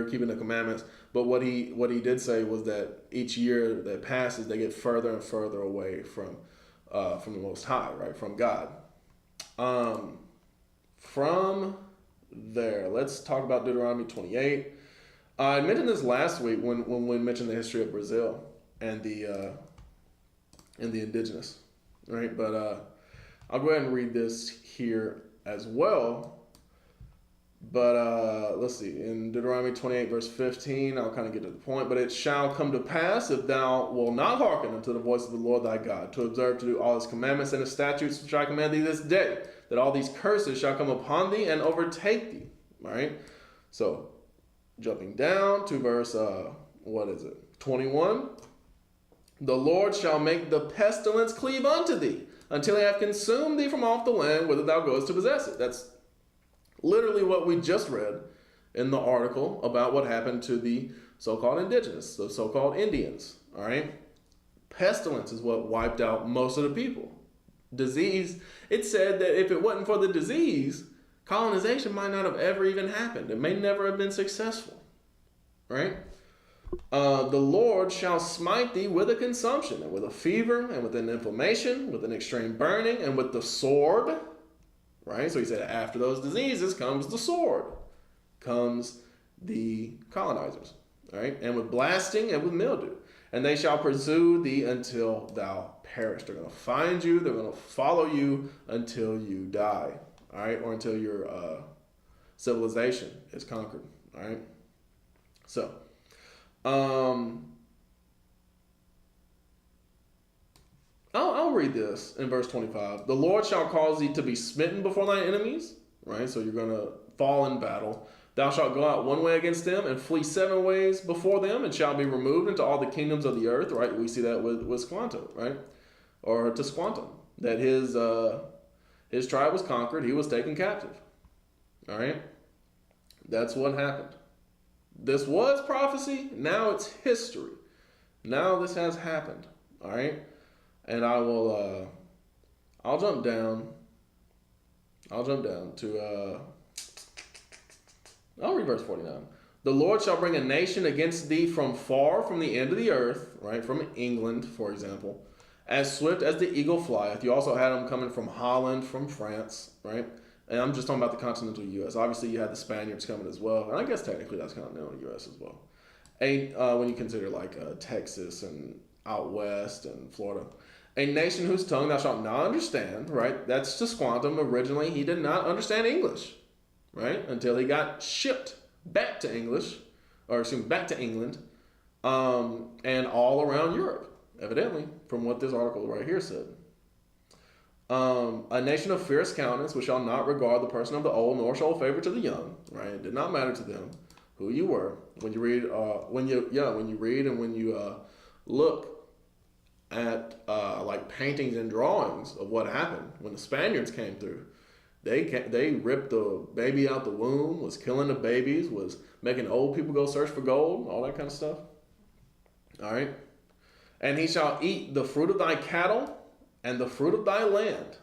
keeping the commandments. But what he did say was that each year that passes, they get further and further away from the Most High, right, from God. From there, let's talk about Deuteronomy 28. I mentioned this last week when we mentioned the history of Brazil and the indigenous, right? But I'll go ahead and read this here as well. But let's see, in Deuteronomy 28 verse 15, I'll kind of get to the point. But it shall come to pass, if thou wilt not hearken unto the voice of the Lord thy God, to observe to do all his commandments and his statutes which I command thee this day, that all these curses shall come upon thee and overtake thee. All right? So, jumping down to verse, 21. The Lord shall make the pestilence cleave unto thee, until he have consumed thee from off the land whither thou goest to possess it. That's literally what we just read in the article about what happened to the so-called indigenous, the so-called Indians, all right? Pestilence is what wiped out most of the people. Disease, it said that if it wasn't for the disease, colonization might not have ever even happened. It may never have been successful, right? The Lord shall smite thee with a consumption, and with a fever, and with an inflammation, with an extreme burning, and with the sword. Right? So he said, after those diseases comes the sword, comes the colonizers. All right? And with blasting and with mildew. And they shall pursue thee until thou perish. They're going to find you. They're going to follow you until you die. All right? Or until your civilization is conquered. All right? So, I'll read this in verse 25. The Lord shall cause thee to be smitten before thine enemies, right? So you're going to fall in battle. Thou shalt go out one way against them and flee 7 ways before them, and shall be removed into all the kingdoms of the earth, right? We see that with Squanto, right? Or to Squantum, that his tribe was conquered. He was taken captive, all right? That's what happened. This was prophecy. Now it's history. Now this has happened, all right? And I'll jump down to, I'll read verse 49. The Lord shall bring a nation against thee from far, from the end of the earth, right? From England, for example, as swift as the eagle flieth. You also had them coming from Holland, from France, right? And I'm just talking about the continental U.S. Obviously, you had the Spaniards coming as well. And I guess technically that's continental U.S. as well. When you consider like Texas and out west and Florida. A nation whose tongue thou shalt not understand, right? That's to Squantum. Originally, he did not understand English, right? Until he got shipped back to back to England, and all around Europe, evidently, from what this article right here said. A nation of fierce countenance, which shall not regard the person of the old, nor show favor to the young, right? It did not matter to them who you were. When you read, when you read and when you look at like paintings and drawings of what happened when the Spaniards came through. They ripped the baby out the womb, was killing the babies, was making old people go search for gold, all that kind of stuff. All right. And he shall eat the fruit of thy cattle and the fruit of thy land.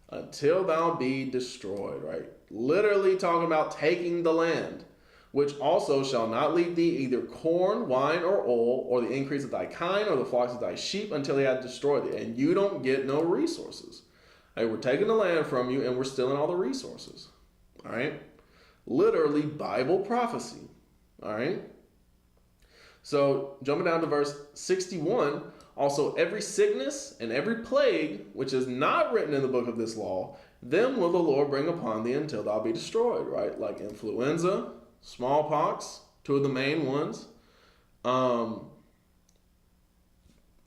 until thou be destroyed, right? Literally talking about taking the land, which also shall not leave thee either corn, wine, or oil, or the increase of thy kind, or the flocks of thy sheep, until he had destroyed thee. And you don't get no resources. Hey, we're taking the land from you, and we're stealing all the resources. All right? Literally Bible prophecy. All right? So, jumping down to verse 61, also every sickness and every plague, which is not written in the book of this law, them will the Lord bring upon thee until thou be destroyed, right? Like influenza, smallpox, two of the main ones. I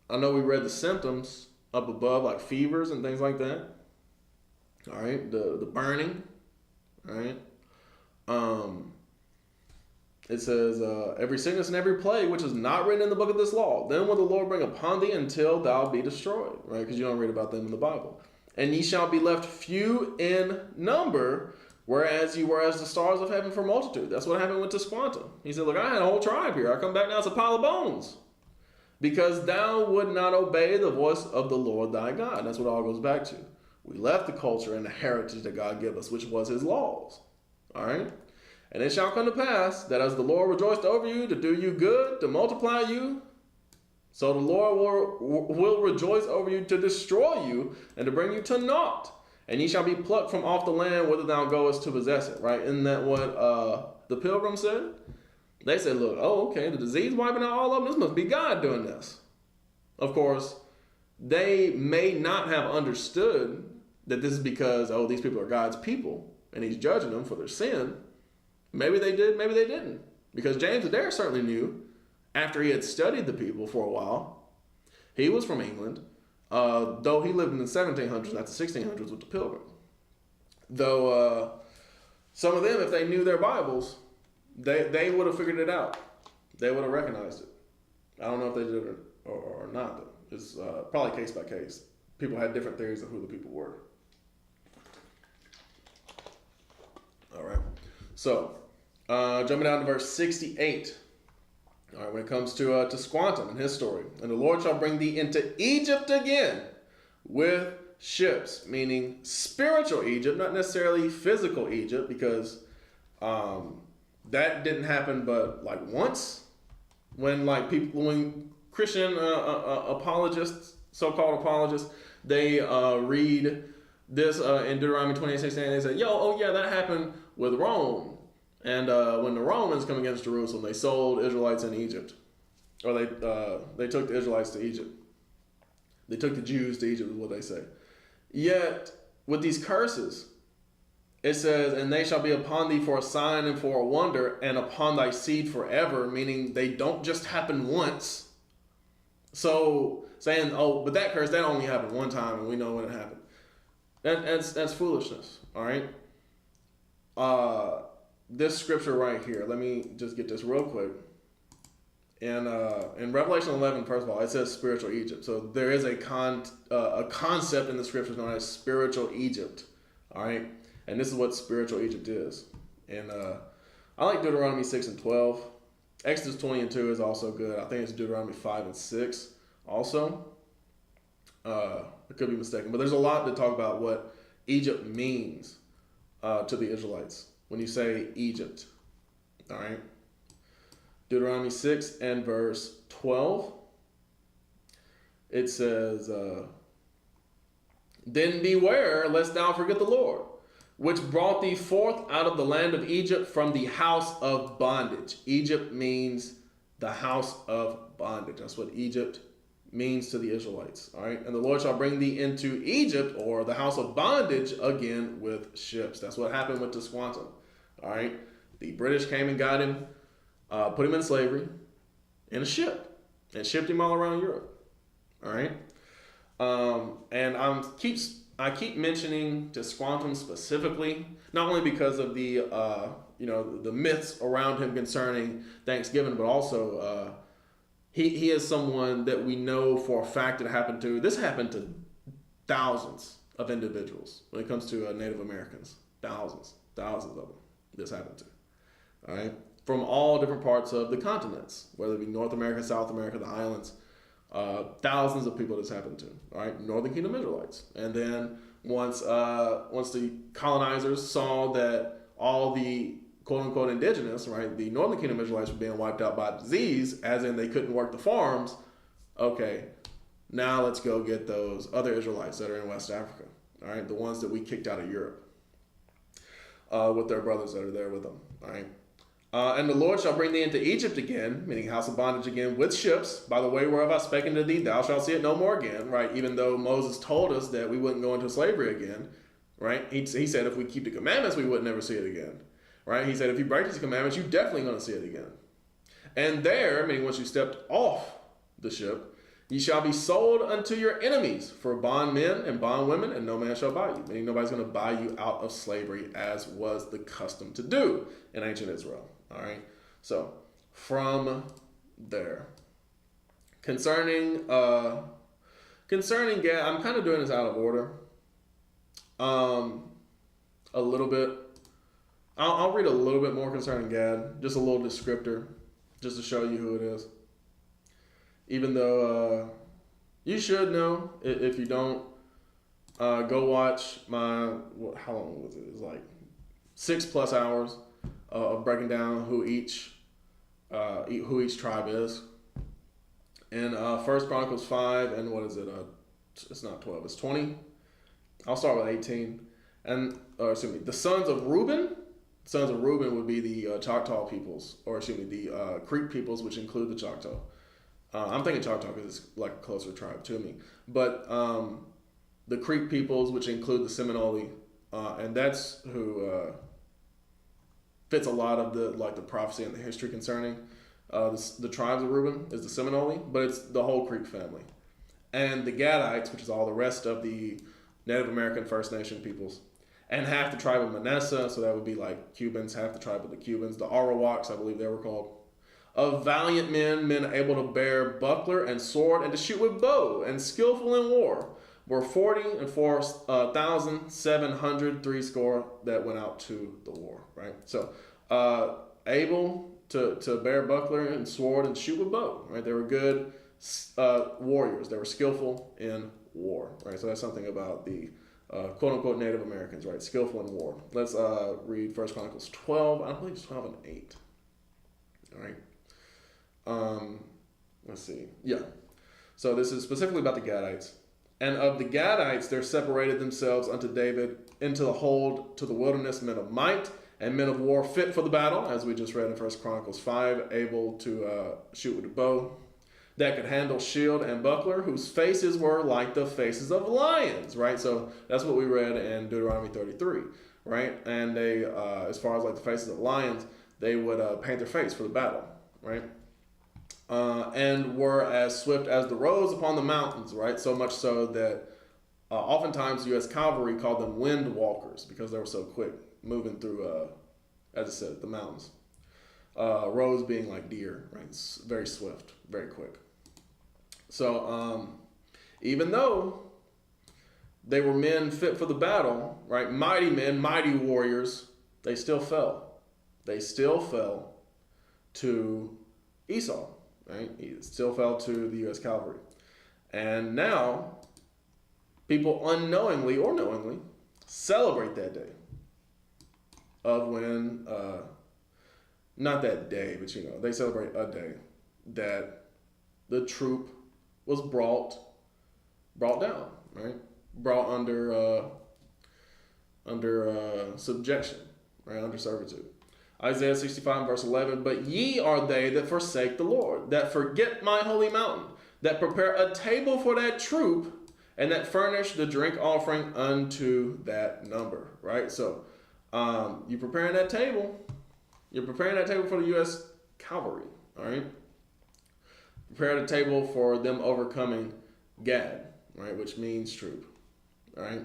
know we read the symptoms up above, like fevers and things like that. All right, the burning, all right. It says, every sickness and every plague, which is not written in the book of this law, then will the Lord bring upon thee until thou be destroyed, right? Because you don't read about them in the Bible. And ye shall be left few in number, whereas you were as the stars of heaven for multitude. That's what happened with Tisquantum. He said, look, I had a whole tribe here. I come back now, it's a pile of bones. Because thou would not obey the voice of the Lord thy God. That's what it all goes back to. We left the culture and the heritage that God gave us, which was his laws. All right? And it shall come to pass that as the Lord rejoiced over you to do you good, to multiply you, so the Lord will rejoice over you to destroy you and to bring you to naught. And ye shall be plucked from off the land whither thou goest to possess it. Right? Isn't that what the pilgrims said? They said, look, oh, okay, the disease wiping out all of them. This must be God doing this. Of course, they may not have understood that this is because, oh, these people are God's people and he's judging them for their sin. Maybe they did, maybe they didn't. Because James Adair certainly knew, after he had studied the people for a while, he was from England, though he lived in the 1700s, not the 1600s with the pilgrim. Though some of them, if they knew their Bibles, they would have figured it out. They would have recognized it. I don't know if they did it or not, though. It's probably case by case. People had different theories of who the people were. All right. So, jumping down to verse 68. All right, when it comes to Tisquantum and his story. And the Lord shall bring thee into Egypt again with ships, meaning spiritual Egypt, not necessarily physical Egypt, because that didn't happen but like once when Christian apologists, so-called apologists, they read this in Deuteronomy 28:16, they say, that happened with Rome. And when the Romans come against Jerusalem, they sold Israelites in Egypt. Or they took the Israelites to Egypt. They took the Jews to Egypt is what they say. Yet, with these curses, it says, and they shall be upon thee for a sign and for a wonder, and upon thy seed forever, meaning they don't just happen once. So, saying, oh, but that curse, that only happened one time, and we know when it happened. That's foolishness, all right? This scripture right here, let me just get this real quick. In Revelation 11, first of all, it says spiritual Egypt. So there is a concept in the scriptures known as spiritual Egypt, all right? And this is what spiritual Egypt is. And I like Deuteronomy 6 and 12. Exodus 20 and 2 is also good. I think it's Deuteronomy 5 and 6 also. I could be mistaken. But there's a lot to talk about what Egypt means to the Israelites when you say Egypt. All right. Deuteronomy 6 and verse 12. It says, then beware lest thou forget the Lord, which brought thee forth out of the land of Egypt from the house of bondage. Egypt means the house of bondage. That's what Egypt means to the Israelites. All right. And the Lord shall bring thee into Egypt, or the house of bondage, again with ships. That's what happened with Tisquantum. All right. The British came and got him, put him in slavery in a ship, and shipped him all around Europe. All right. And I keep mentioning Tisquantum specifically, not only because of the the myths around him concerning Thanksgiving, but also he is someone that we know for a fact that happened to. This happened to thousands of individuals when it comes to Native Americans. Thousands of them. This happened to. All right, from all different parts of the continents, whether it be North America, South America, the islands. Thousands of people this happened to. All right, Northern Kingdom Israelites, and then once the colonizers saw that all the quote unquote indigenous, right, the Northern Kingdom Israelites were being wiped out by disease, as in they couldn't work the farms. Okay, now let's go get those other Israelites that are in West Africa. All right, the ones that we kicked out of Europe, with their brothers that are there with them. All right. And the Lord shall bring thee into Egypt again, meaning house of bondage again, with ships, by the way whereof I spake unto thee, thou shalt see it no more again, right? Even though Moses told us that we wouldn't go into slavery again, right? He said if we keep the commandments, we would never see it again, right? He said if you break these commandments, you're definitely going to see it again. And there, meaning once you stepped off the ship, ye shall be sold unto your enemies for bondmen and bondwomen, and no man shall buy you. Meaning nobody's going to buy you out of slavery, as was the custom to do in ancient Israel. All right. So from there, concerning Gad, I'm kind of doing this out of order. A little bit. I'll read a little bit more concerning Gad, just a little descriptor, just to show you who it is. Even though you should know, if you don't, go watch my, how long was it? It was like 6+ hours of breaking down who each tribe is. And 1 Chronicles 5, and what is it? It's not 12, it's 20. I'll start with 18. And, the sons of Reuben. Sons of Reuben would be the Choctaw peoples, the Creek peoples, which include the Choctaw. I'm thinking Choctaw because it's like a closer tribe to me. But the Creek peoples, which include the Seminole, and that's who fits a lot of the prophecy and the history concerning the tribes of Reuben is the Seminole, but it's the whole Creek family. And the Gadites, which is all the rest of the Native American First Nation peoples, and half the tribe of Manasseh, so that would be like Cubans, half the tribe of the Cubans, the Arawaks, I believe they were called. Of valiant men able to bear buckler and sword and to shoot with bow and skillful in war, were 40,700 score that went out to the war, right? So able to bear buckler and sword and shoot with bow, right? They were good warriors. They were skillful in war, right? So that's something about the quote-unquote Native Americans, right? Skillful in war. Let's read 1 Chronicles 12. I believe it's 12 and 8. All right. Let's see. Yeah. So this is specifically about the Gadites. And of the Gadites, there separated themselves unto David into the hold to the wilderness men of might and men of war fit for the battle, as we just read in 1 Chronicles 5, able to shoot with a bow, that could handle shield and buckler, whose faces were like the faces of lions, right? So that's what we read in Deuteronomy 33, right? And they, as far as like the faces of lions, they would paint their face for the battle, right? And were as swift as the roes upon the mountains, right? So much so that oftentimes the U.S. cavalry called them wind walkers because they were so quick moving through, as I said, the mountains. Roes being like deer, right? It's very swift, very quick. So even though they were men fit for the battle, right? Mighty men, mighty warriors, they still fell. They still fell to Esau. Right? He still fell to the U.S. cavalry. And now, people unknowingly or knowingly celebrate that day of when, not that day, but they celebrate a day that the troop was brought down, right? Brought under subjection, right? Under servitude. Isaiah 65 verse 11, but ye are they that forsake the Lord, that forget my holy mountain, that prepare a table for that troop, and that furnish the drink offering unto that number, right? So you're preparing that table. You're preparing that table for the U.S. cavalry, all right? Prepare the table for them overcoming Gad, right, which means troop, all right?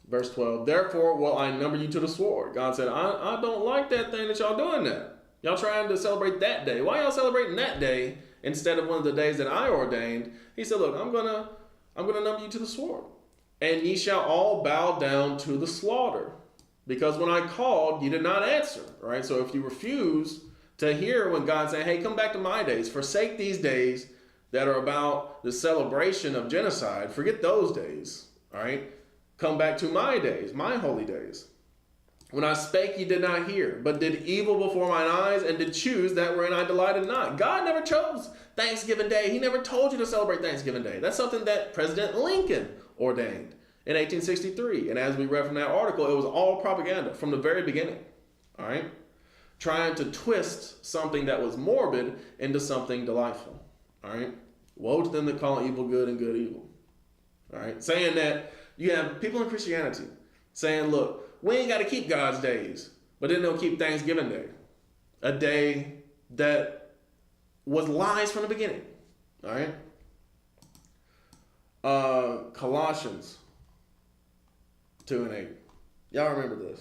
Verse 12, therefore will I number you to the sword. God said, I don't like that thing that y'all doing that. Y'all trying to celebrate that day. Why y'all celebrating that day instead of one of the days that I ordained? He said, look, I'm gonna number you to the sword. And ye shall all bow down to the slaughter. Because when I called, you did not answer. Right? So if you refuse to hear when God said, hey, come back to my days, forsake these days that are about the celebration of genocide, forget those days. All right? Come back to my days, my holy days. When I spake, ye did not hear, but did evil before mine eyes, and did choose that wherein I delighted not. God never chose Thanksgiving Day. He never told you to celebrate Thanksgiving Day. That's something that President Lincoln ordained in 1863. And as we read from that article, it was all propaganda from the very beginning. All right? Trying to twist something that was morbid into something delightful. All right? Woe to them that call evil good and good evil. All right? Saying that you have people in Christianity saying, look, we ain't got to keep God's days, but then they'll keep Thanksgiving Day, a day that was lies from the beginning. All right? Colossians 2 and 8. Y'all remember this.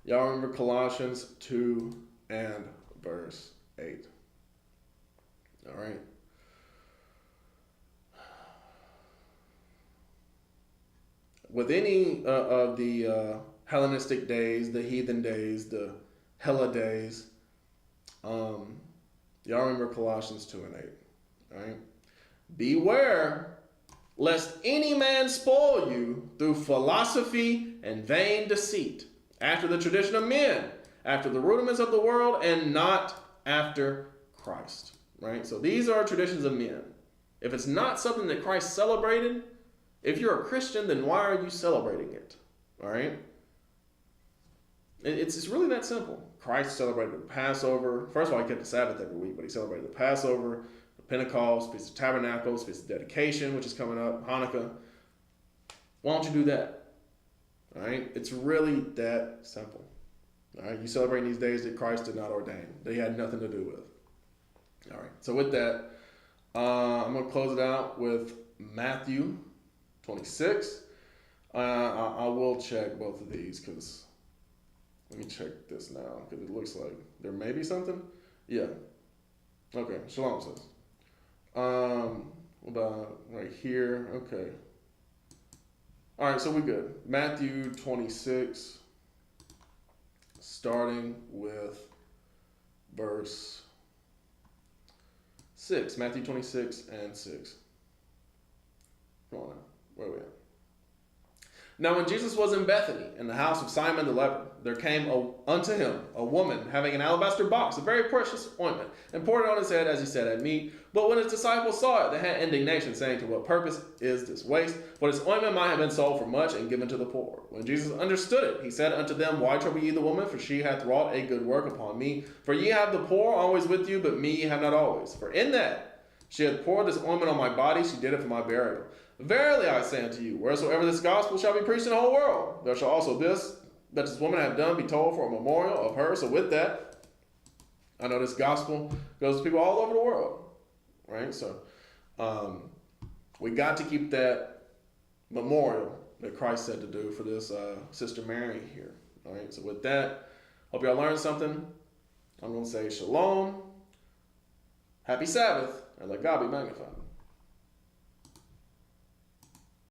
Y'all remember Colossians 2 and verse 8. All right. With any of the Hellenistic days, the heathen days, the Hella days, y'all remember Colossians 2 and 8. All right. Beware lest any man spoil you through philosophy and vain deceit, after the tradition of men, after the rudiments of the world, and not after Christ. Right? So these are traditions of men. If it's not something that Christ celebrated, if you're a Christian, then why are you celebrating it? All right? It's really that simple. Christ celebrated the Passover. First of all, he kept the Sabbath every week, but he celebrated the Passover, the Pentecost, Feast of Tabernacles, Feast of Dedication, which is coming up, Hanukkah. Why don't you do that? All right? It's really that simple. All right? You celebrate these days that Christ did not ordain. They had nothing to do with. All right. So with that, I'm going to close it out with Matthew 26. I will check both of these because let me check this now because it looks like there may be something. Yeah. Okay. Shalom says. About right here. Okay. All right. So we're good. Matthew 26, starting with verse 6. Matthew 26 and 6. Come on now. Where are we at? Now when Jesus was in Bethany, in the house of Simon the leper, there came unto him a woman having an alabaster box, a very precious ointment, and poured it on his head as he sat at meat. But when his disciples saw it, they had indignation, saying, to what purpose is this waste? For this ointment might have been sold for much and given to the poor. When Jesus understood it, he said unto them, Why trouble ye the woman? For she hath wrought a good work upon me. For ye have the poor always with you, but me ye have not always. For in that she hath poured this ointment on my body, she did it for my burial. Verily I say unto you, wheresoever this gospel shall be preached in the whole world, there shall also that this woman have done be told for a memorial of her. So with that, I know this gospel goes to people all over the world, right? So we got to keep that memorial that Christ said to do for this Sister Mary here. All right. So with that, hope y'all learned something. I'm going to say shalom, happy Sabbath, and let God be magnified.